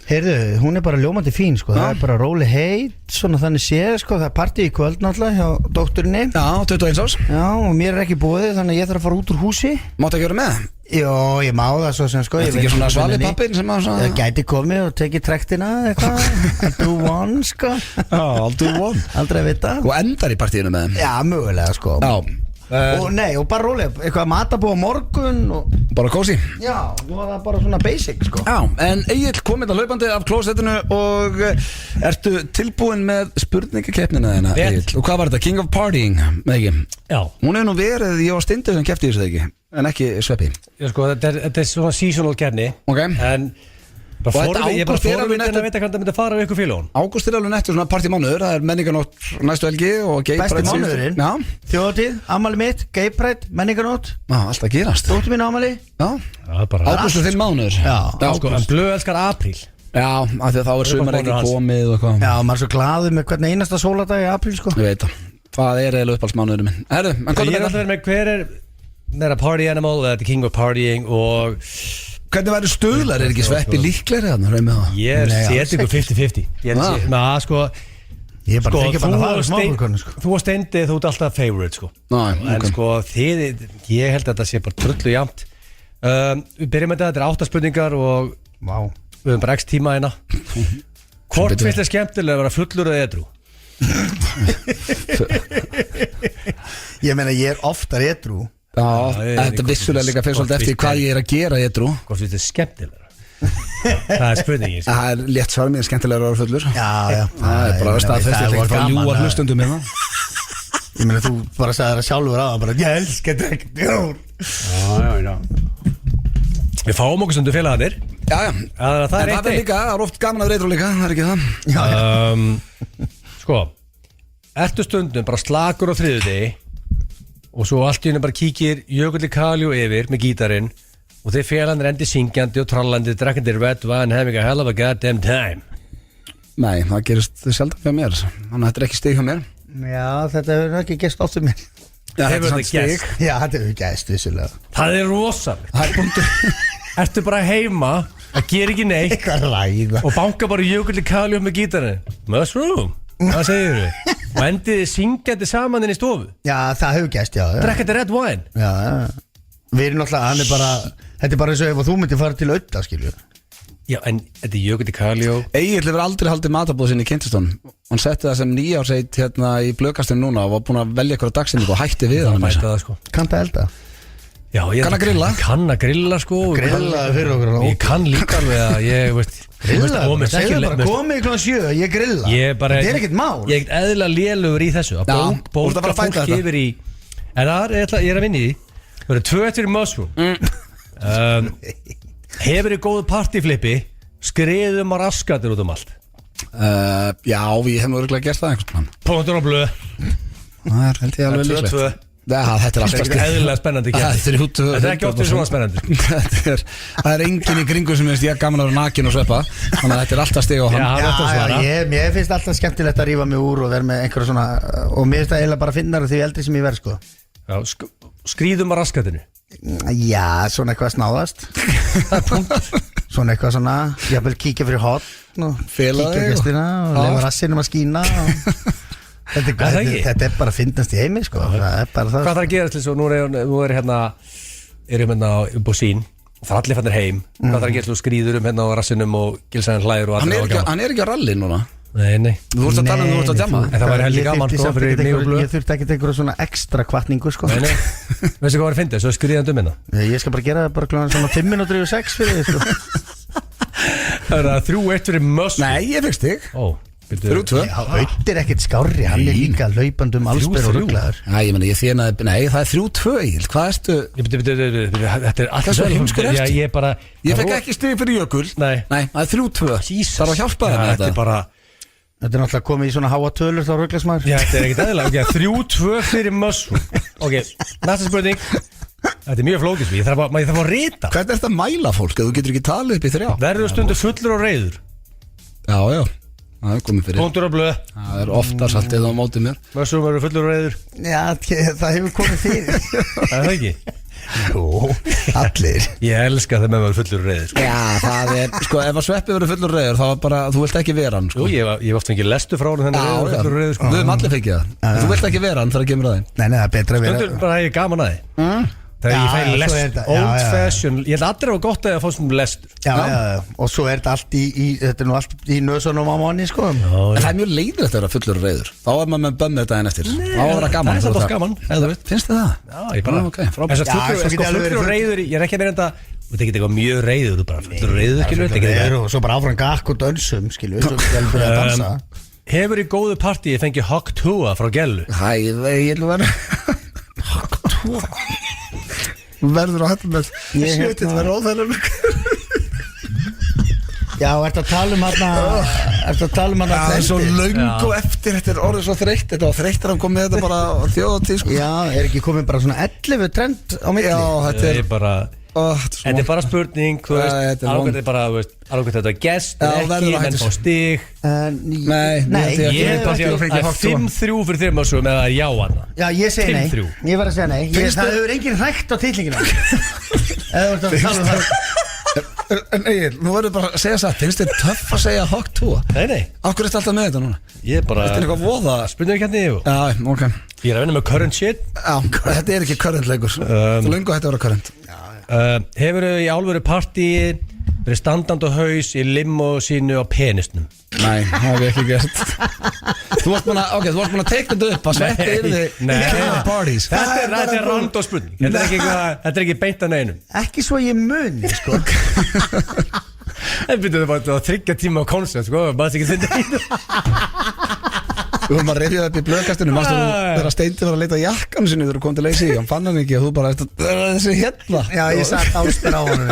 Heyrðu, hún er bara ljómandi fín sko. Það er bara róli heit, svona þannig séð sko. Það er partí í kvöld náttúrulega hjá dótturinni Já, 21 árs Já, og mér er ekki búið þannig að ég þarf að fara út úr húsi Máttu ekki vera með? Jó, ég má það svo sem sko. Þetta er ekki svona svali pappin sem að Það gæti komið og tekið trektina eitthvað I'll do one sko Já, I'll do one Aldrei að vita Og endar í partíinu með þeim Já, mögulega sko Já og nei, og bara rólega, eitthvað matabóð á morgun og bara kósi Já, nú var það bara svona basic sko Já, en Egil kom þetta hlaupandi af klósettinu og ertu tilbúin með spurningakeppnina þeina Egil og hvað var þetta? King of Partying, með ekki? Já Hún hefur nú verið, ég var Steindi sem keppti þessu ekki en ekki Sveppi Já sko, þetta er svona seasonal keppni En ég er bara forvitin að vita hvernig það myndi að fara við ykkur félagun Ágúst er alveg nettur svona partymánuður Það er menninganótt næstu helgi og Besti mánuðurinn Þjóðatíð, ammali mitt, gay pride, menninganótt Já, alltaf gerast Dóttir mín ammali Já, Ágúst er þinn mánuður Já, en blöð elskar apríl Já, af því að þá er sumar ekki komið og eitthvað Já, maður er svo glaður með hvernig einasta sóladag í apríl sko Ég veit það, það er eiginlega uppáhaldsmánuðurinn minn Herru, en ég er alltaf verið með hver er party animal eða king of partying og hvernig væri stuðlar, er ekki Sveppi líklegri þarna? Ég er ykkur 50-50 sko ég bara þykja bara að fara smábúrkonu sko þú og Steindi, þú ert alltaf favorite sko en sko þið, ég held að þetta sé bara trullu jæmt við byrjum með þetta er 8 spurningar og við höfum bara x tíma hérna hvort finnst þið skemmtilega að vera fullur eða edrú? ég meina ég er oftar edrú Já, þetta vissulega líka fyrir svolítið eftir hvað ég er að gera ég trú Hvort finnst þið skemmtilega? Það er spurningin Það er létt svar mér skemmtilega að vera fullur Já, það er bara staðfest Ég ætla ekki að ljúa hlustundum með það Ég meina þú bara sagði það sjálfur að bara ég elska drekkt bjór Já Við fáum okkur stundu félagarnir Já, en það er líka, það er oft gaman að reytra líka Það er ekki það Sko Ertu stundum bara slakur á þriðjudegi og svo allt í henni bara kíkir Jökulli Kaljó yfir með gítarinn og þeir félagarnir endi syngjandi og trallandi drekkandi red wine having a hell of a goddamn time Nei, það gerist sjaldan fyrir mér þannig að þetta er ekki stig hjá mér Já, þetta hefur ekki gerst oft fyrir mér Já, þetta er samt stig Já, þetta hefur gerst vissulega Það er rosalegt Ertu bara heima að gera ekki neitt og banka bara Jökulli Kaljó með gítarinn Mushroom Hvað segir þau? Og endiði syngjandi saman inn í stofu Já, það hefur gæst, já Drekkandi red wine Já, við erum náttúrulega, hann er bara þetta er bara eins og ef þú myndir fara til Ödda, skilju Já, en þetta er Jökulli Kaljó Egil hefur aldrei haldið matabóð sinni í kynntistónum Hann setti það sem 9 árseit hérna í blöðkastinu núna og var búin að velja ykkur á dagsinningu og hætti við það sko. Kanntu elda? Já, kann að grilla Kann að grilla sko Grillaði fyrir okkur Ég kann líka alveg að ég veist Grillaði, segðu bara komið kl. 7 ég grilla Þetta er ekkert mál Ég er ekkert eðlilega lélugur í þessu að bóka fólk yfir í en það er ég er að vinna í því það eru 2 fyrir Mushroom Hefur þið góðu partyflippi skriðum að raskatir út allt Já, við hefum örgulega gert það einhvers plan Póntur og blöð Það er held ég alveg líklegt Þetta er alltaf Þetta er eðlilega spennandi keppni. Þetta er ekki oft svona spennandi. Það er enginn í kringu sem ég gaman að vera nakin og sveppa. Þannig að þetta er alltaf stig á hann. Mér finnst alltaf skemmtilegt að rífa mig úr og vera með einhverja svona. Og mér finnst það eiginlega bara finnar því eldri sem ég verð sko. Já, skrýðum að raskatinu. Já, svona eitthvað snáðast. Svona eitthvað svona, jafnvel kíkja fyrir hotn og kíkja gestina og lefa rassinum að skína Þetta er bara að finnast í heimi sko. Það er bara það. Hvað þarf að gera til þess að nú er hérna upp á sín og það er allir fannir heim. Hvað þarf að gera til að skrýður hérna á rassinum og gilsæðan hlæður og allir á gaman. Hann er ekki á rally núna. Nei. Þú vorst að tala þú vorst að djama. En það væri heldur gaman sko fyrir mig og blöð. Ég þurfti ekki einhverja svona ekstra kvartningu sko. Nei. Veistu hvað var að finna? Svo skrýðan hérna. Ég skal bara gera það bara klokkan svona 5 mínútur yfir 6 fyrir þig sko. Það er 3-1 fyrir Möss. Nei, ég fikk stig. 3-2. Auðvitað ekkert skárri, hann er líka laupandum allsber og rugglaður. Nei, ég meni, ég þénaði, nei, það er 3-2 Egil, hvað ertu? Þetta er alltaf svo heimskur eftir. Ég fekk ekki stig fyrir Jökul. Nei, það er 3-2. Það var að hjálpa það með þetta. Þetta er náttúrulega komið í svona háa tölur þá rugglasmaður. Já, þetta er ekkert eðlilega. 3-2 fyrir Möss. Ok, næsta spurning. Þetta er mjög flókið, ég þarf að rita. Hvernig er þetta að mæla fólk, ef þú getur ekki talið upp í 3? Verður stundu fullur og reiður. Já, það er komið fyrir. Punktur og blöð. Það er oftar saltið á mótið mér. Mössum verður fullur og reiður. Já, það hefur komið fyrir. Það er ekki? Jú, allir. Ég elska það með maður fullur og reiður. Já, það er, sko, ef að Sveppi verður fullur og reiður, þá er bara, þú vilt ekki vera hann, sko. Jú, ég hef oft fengið lestu frá hann, fullur og reiður, sko. Við höfum allir fengið það. Þú vilt ekki vera hann þegar það kemur að þig. Nei, það er betra að vera. Stundur bara hef ég gaman að þig. Þegar ég fæ lest, old fashion. Ég held allir að gott að ég fá svona lestur. Já, og svo er þetta allt þetta er nú allt í nösunum á manni, sko. En það er mjög leiðilegt að vera fullur og reiður. Þá er maður með bömmir daginn eftir. Þá er það gaman. Það er það gaman. Finnst þið það? Já, ég bara fullur og reiður. Ég er ekki að vera þetta. Þú tekit eitthvað mjög reiður. Þú bara fullur og reiður, skilur. Og svo bara áfram gakk og dönsum, skilur. Hefur í góðu partíi fengið Hawk 2 frá Gellu? Verður á hættum með Sjötið verður óþægilega. Já, ertu að tala um hana Það er svo löngu eftir. Þetta er orðið svo þreytt. Þetta var þreytt að hann kom með þetta bara á þjóðatíð, sko. Já, er ekki komið bara svona 11 trend á milli? Já, þetta er bara Þetta er bara spurning, þú veist, alveg þetta er gest, ekki, menn fá stig. Nei, ég hef bara 5-3 fyrir þér Mössum eða já hana. Já, ég segi nei. 5-3. Ég var að segja nei. Það hefur enginn hrækt á titlingina. Eða þú ert að tala um það. Nei, nú verður bara að segja satt. Finnst þið töff að segja Hawk 2? Nei. Akkur er þetta alltaf með þetta núna? Ég bara Þetta er eitthvað voða. Spurningu hérna yfir. Já, ok. Ég er að vinna með current shit. Já, þetta er ekki current leikur. Löngu hætti að vera current. Hefur þau í álveru partíi verið standand og haus í limmo sínu á penisnum? Nei, það hef ég ekki gert. Þú varst búin að teikna þetta upp að Sveppi yrði parties. Þetta er rand og spurning. Þetta er ekki beint að neinum. Ekki svo ég muni, sko. Það byrjuði bara að 3 tíma á konsert, sko. Maður ekki þetta einu. Við höfum að reyfja upp í blöðkastunum. Manstu þú þegar Steindi var að leita jakkan sinni þegar þú kom til leysi í, hann fann hann ekki og þú bara þessi hérna. Já, ég satt ástur á honum.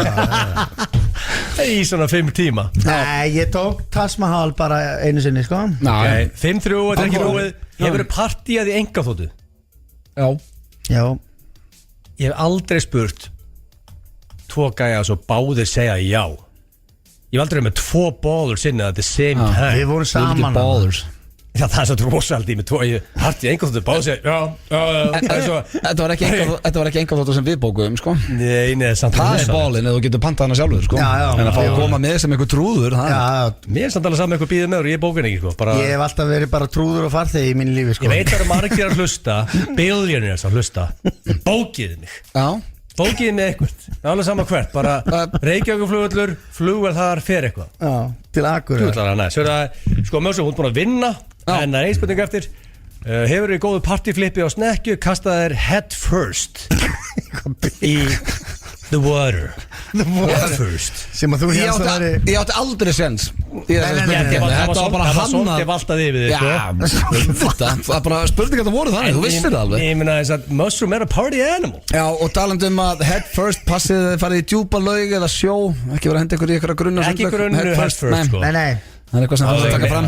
Í svona 5 tíma. Nei, ég tók Taj Mahal bara einu sinni, sko. Nei, 5-3, þetta er ekki róið. Hefur þau partíað í engaþóttu? Já. Ég hef aldrei spurt 2 gæja svo báðir segja já. Ég hef aldrei með 2 ballers sinni at the same time. Við vorum saman. Já, það er svo rosaldi með 2 partíð engaþóttu báðir segja já. Þetta var ekki engaþóttu sem við bókuðum, sko. Nei, samt það er ballin eða þú getur pantað hana sjálfur, sko. En að fá að koma með sem eitthvað trúður. Mér er samt alveg saman eitthvað býðið með og ég bókuð ekki, sko. Ég hef alltaf verið bara trúður og farþegi í mínu lífi, sko. Ég veit að það eru margir að hlusta, billionaires að hlusta. Bókið mig. Bókið með eitthvað, alveg sama hvert. Bara Reykjavíkurflugvöllur, flugvél þar fer eitthvað. Já, til Akureyrar. Sko, Mössum, hún er búin að vinna. En það er einspurning eftir. Hefur þið góðu partyflippi á snekkju, kastað þér head first í the water. Head first. Sem að þú hérst að veri. Ég átti aldrei sens. Þetta var bara hann. Það var svolítið valtað yfir þig. Það er bara spurning að það voru þannig, þú vissir það alveg. Ég meina þess að Mössum er a party animal. Já, og talandi að head first passið þið farið í djúpa laug eða sjó. Ekki vera að henda ykkur í ykkur að grunna. Ekki grunnu head first, sko. Nei. Það eitthvað sem það taka fram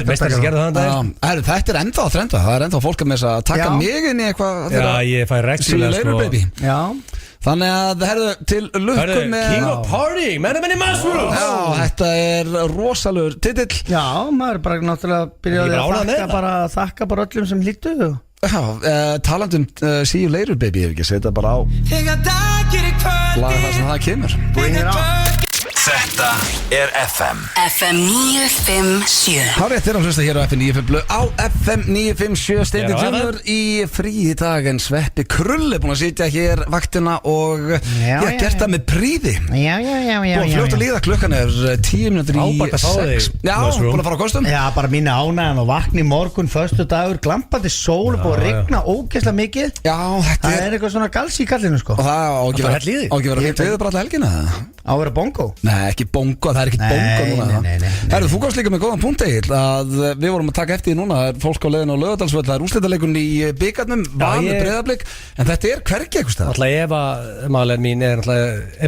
Mestar sem gerðu það Þetta ennþá að trenda. Það ennþá fólk að með þess að taka mig inn í eitthvað. Já, ég fæ reglulega sko. Já. Þannig að, herðu, til lukku með King of Party, Many Mushrooms. Já, þetta rosalegur titill. Já, maður bara náttúrulega byrjaði að þakka bara öllum sem hlýttu. Já, talandum See You Later Baby, ef ekki setja bara á laga það sem það kemur. Bring it on. Þetta er FM FM 957. Há rétt að hlusta hér á FM 957 á FM 957. Steindi Tjörnur í frí í dag en Sveppi Krull er búin að sitja hér vaktina og gert það með príði. Já. Og fljótt að líða, klukkan er 10 minútur í 6. Já, búin að fara á kostum. Já, bara mínu ánægðan og vakni morgun, föstu dagur, glampandi sól, búin að rigna ógeðslega mikið. Já, þetta er eitthvað svona gals í kallinu sko. Og það á ekki vera hreint við bara alla helgina. Á að vera bongo? Nei, ekki bongo, það er ekki bongo núna. Nei. Herru, þú komst líka með góðan punkt, Egill, að við vorum að taka eftir því núna, það er fólk á leiðinu á Laugardalsvöll, það er úrslitaleikun í bikarnum, Valur Breiðablik, en þetta er hvergi eitthvað stað. Alltaf Eva, málega mín, er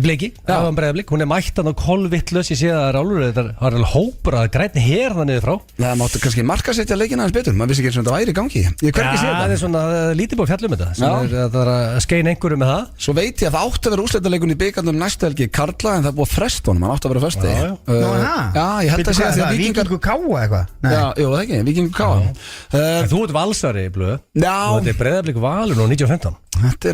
Bliki, Eva Breiðablik, hún er mættan og kolvittlös, ég sé að það er álur, það er alveg hópur að grænni hér það niður frá. Það máttu kannski markasetja leikina aðeins betur, maður vissi ekki eins og þetta væri í gangi. Ég hvergi sé þetta. Það er svona lítið búið fjallum þetta, það er að skeina einhverju með það. Svo veit ég að það átti að vera úrslitaleikun í bikarnum næstu helgi karla, en það er búið að fresta honum, hann átti að vera föstu. Já, ég held að segja því að Víkingur Káa eitthvað. Já, jú, það ekki, Víkingur Káa. Þú ert valsari, Blöð. Já. Og þetta er Breiðablik Valur nú 1915. Þetta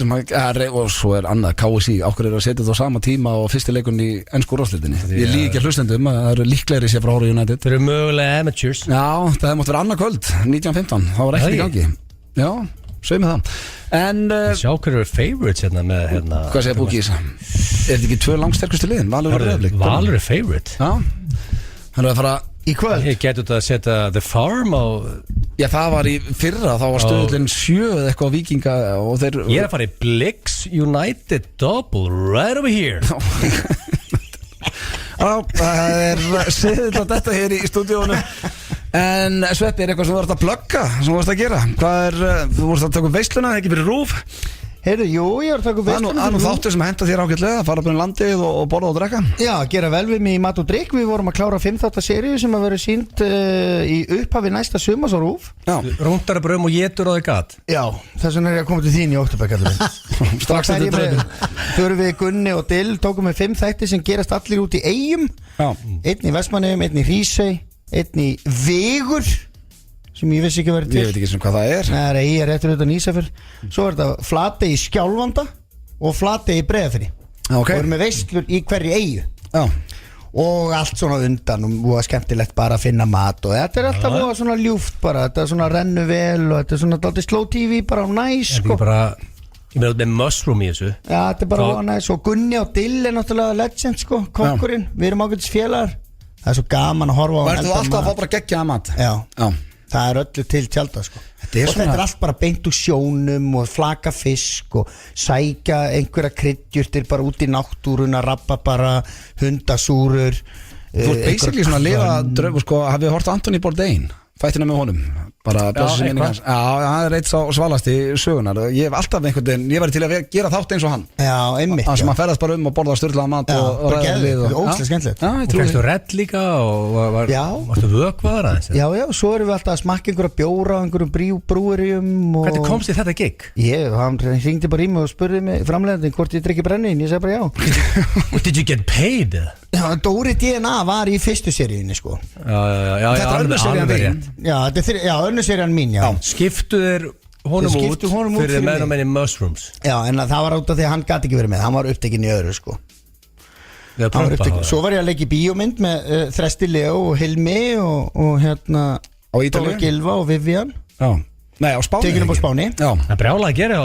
er, og svo er annað KSI, ákveður að setja þetta á sama tíma og fyrsti leikun í ensku úrslitinu. Ég lík ekki að hlustendum að það eru líklegri sér frá Hóru United. Þeir eru mögulega amateurs. Já, það hefði mátt vera annað kvöld, 1915, það var ekkert í gangi. Já, sögum við það. En sjá hverju eru favorites hérna með hérna. Hvað segir Búkís? Er þetta ekki 2 langsterkustu liðin? Valur og Breiðablik? Valur er favorite. Já, hann er að fara í kvöld. Ég getur þetta að setja The Farm á. Já, það var í fyrra, þá var stöðullin 7 eða eitthvað á Víkinga og þeir. Ég er að fara í Blix United Double right over here. Já, það er siðill að þetta hér í stúdíónu. En Sveppi, er eitthvað sem þú vart að plugga, sem þú vart að gera? Þú vart að taka upp veisluna, ekki fyrir RÚV? Heyrðu, jú, ég var að taka upp veisluna. Það er nú þáttur sem henta þér ágætlega, að fara upp inn landið og borða og drekka. Já, gera vel við mig í mat og drikk. Við vorum að klára 5 þáttar seríu sem að vera sýnd í upphafi næsta sumars á RÚV. Rúndar að bröðum og getur á þig gat. Já, þess vegna er ég að koma til þín í október. Strax þetta dröðum. Förum við Gunni og Dill, tókum við 5 þætti sem gerast allir út í Eyjum. Einn í Vestmannaeyjum, einn í Hrísey, einn í Vigur sem ég vissi ekki að vera til. Ég veit ekki sem hvað það er. Það er Eyja réttur utan Ísafjörð. Svo er þetta Flatey í Skjálfanda og Flatey í Breiðafirði. Og erum með veislur í hverju Eyju. Já. Og allt svona undan og skemmtilegt bara að finna mat og þetta er alltaf svona ljúft bara, þetta er svona rennu vel og þetta er svona dálítið slow TV bara á næs sko. Þetta er bara, ég meina með mushroom í þessu. Já, þetta er bara á næs og Gunni og Dill er náttúrulega legend sko, kokkurinn, við erum ágætis félagar. Það er svo gaman að horfa á. Verður þú alltaf að fá bara geggjaða mat? Já. Það er öllu til tjálta sko. Þetta er allt bara beint úr sjónum og flaka fisk og sækja einhverja kryddjurtir bara út í náttúruna, rappa bara hundasúrur. Þú ert basically svona að lifa dröf, sko, hafið hort Anthony Bourdain fættina með honum bara blessuð minning hans. Já, það er eitt sá svalasti sögunar. Ég hef alltaf einhvern veginn, ég væri til að gera þátt eins og hann. Já, einmitt. Það sem að ferðast bara og borða sturlaða mat og ræða lið og ógeðslega skemmtilegt. Og fæstu redd líka og varstu vökvaðar aðeins? Já, svo erum við alltaf að smakka einhverja bjóra á einhverjum brúeríum. Hvernig komst þið þetta gig? Hann hringdi bara í mig og spurði mig framleiðandi hvort ég drikki brennivín, ég segi bara já. Did you get paid? Já, Dóri DNA var í fyrstu seríunni sko. Já, þetta er önnur serían mín. Já, önnur serían mín, já. Skiptu þér honum út fyrir menn og menn í mushrooms. Já, en það var út af því að hann gæti ekki verið með. Hann var upptekinn í öðru sko. Svo var ég að leika í bíómynd með Þresti Leo og Hilmi og hérna Dóri Gylfa og Vivian. Já. Nei, á Spáni. Tekinum á Spáni. Já. Það brjála að gera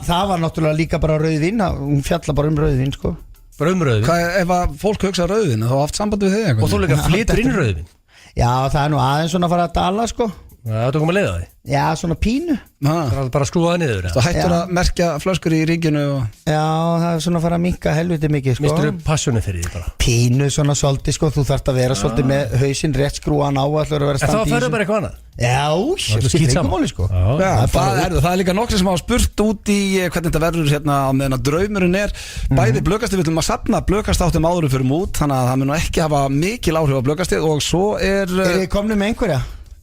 það var náttúrulega líka bara rauðvín. Hún fjalla bara rauðvín sko. Rauðvín. Ef að fólk hugsa rauðvín þá haft samband við þig eitthvað. Og þú líka flytur inn rauðvín. Já, það er nú aðeins svona að fara að dala sko. Það tókum að leiða því Já, svona pínu Það er bara að skrúa það niður Það hættur að merkja flöskur í ríkinu Já, það er svona að fara að minka helviti mikið sko. Mistur þú passjónu fyrir því bara Pínu svona svolítið sko, þú þarft að vera svolítið með hausinn rétt skrúan á allur að vera En þá standi ferðu bara eitthvað annað Já, skiptir engu máli sko Það er líka nokkur sem hafa spurt út í hvernig þetta verður hérna meðan að draumurinn er Bæði blökasti, við viljum að safna blökastáttum áður fyrir út Þannig að það mun ekki hafa mikil áhrif á blökastið Og svo þið komnir með einhverja?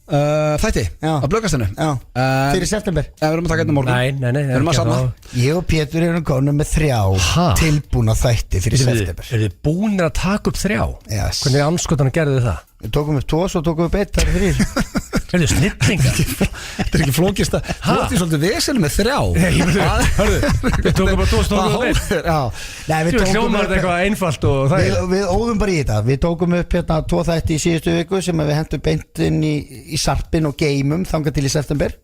Þætti á blökastinu Fyrir september Við erum að taka einn á morgun Nei Við erum að safna Ég og Pétur erum komnir með 3 tilbúna þætti fyrir september Er þið búinir að taka upp 3? Yes. Hvernig anskotan gerðu þið það? Við tókum upp 2, svo tókum við 1, það er 3 Er þið snillingar? Þetta er ekki flókist að Þú ætti svolítið vesel með 3 Við tókum bara 2, tókum við 1 Nei, við tókum upp eitthvað einfalt og það Við óðum bara í þetta Við tókum upp hérna 2 þætti í síðustu viku sem við hentum beint inn í sarpin og geimum þangað til í september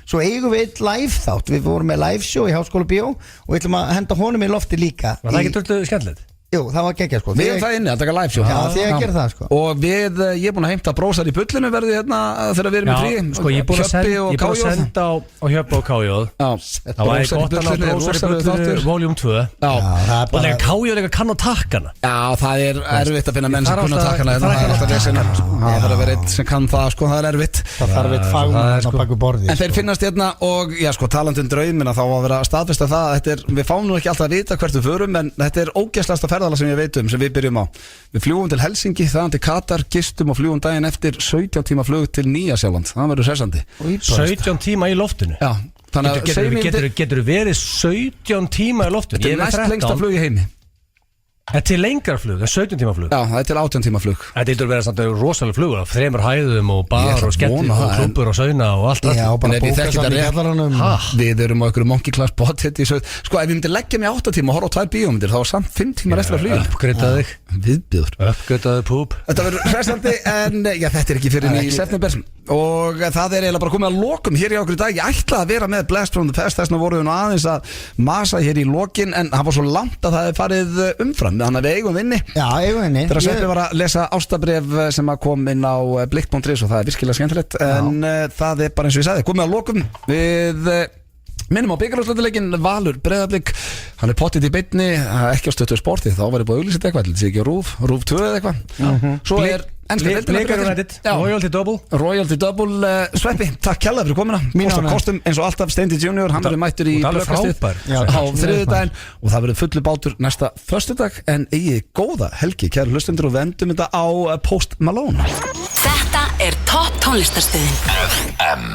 Svo eigum við eitt live þátt Við vorum með live show í Háskóla Bíó og við ætlum að henda honum í lofti líka Var það ekki töltu skemmtilegt? Jú, það var geggjað sko Við erum það inni að taka live show Já, þið að gera það sko Og ég er búin að heimta brósar í bullinu verði hérna þegar við erum í frí Sko ég er búin að senda á Hjöppi og Kájóð Það var gott að ná brósar í bullinu Volume 2 Og þegar Kájóð líka kann á takkana Já, það er erfitt að finna menn sem kunna takkana Það er alltaf vesina Það þarf að vera eitt sem kann það sko, það er erfitt Það þarf eitt fagmann að baka borði En þeir finnast hérna og já sko talandi draumina þá að vera staðfesta það Við fáum nú ekki alltaf að vita hvert við förum en þetta er ógeðslegasta ferðalag sem ég veit sem við byrjum á Við fljúum til Helsingi, þaðan til Katar gistum og fljúum daginn eftir 17 tíma flug til Nýja-Sjáland Það verður sessandi 17 tíma í loftinu? Já, þannig að Getur verið 17 tíma í loftinu? Þetta er næst lengsta flug í heimi Þetta er lengra flug, það er 17 tíma flug Já, það er til 18 tíma flug Þetta er verið samt rosalega flug 3 hæðum og bar og skellir og klubbur og sauna og allt Já, bara bóka saman í kjallaranum Við erum á einhverju monkey class bot Sko, ef ég myndi leggja mig 8 tíma og horfa á 2 bíómyndir þá var samt 5 tíma restur af fluginu Uppgreitaði Viðbjóður Uppgreitaði púp Þetta verður hressandi en já, þetta er ekki fyrir í september og það er eiginlega bara komið að lokum hér í okkur í dag Ég ætlaði að vera með Blast from the Past þess vegna voru við nú aðeins að masa hér í lokin en það var svo langt að það hefði farið umfram þannig að við eigum vinni Já, eigum vinni Þegar Sveppi var að lesa ástabref sem að kom inn á blikt.is og það er virkilega skemmtilegt en það er bara eins og ég sagði komið að lokum við minnum á bikarúrslitaleikin Valur Breiðablik hann er pottit í beinni ekki á Stöttu sporti þá var ég búið að auglýsa eitthvað þetta sé ekki á RÚV 2 eða eitthvað svo er Blikar United Royalty Double Sveppi, takk kjalla fyrir komina kostum eins og alltaf Steindi Junior hann verður mættur í blökkastið á þriðjudaginn og það verður fullu bátur næsta föstudag en eigið góða helgi kæru hlustundur og vendum þetta á Post Malone Þetta er topp tónlistarstöðin FM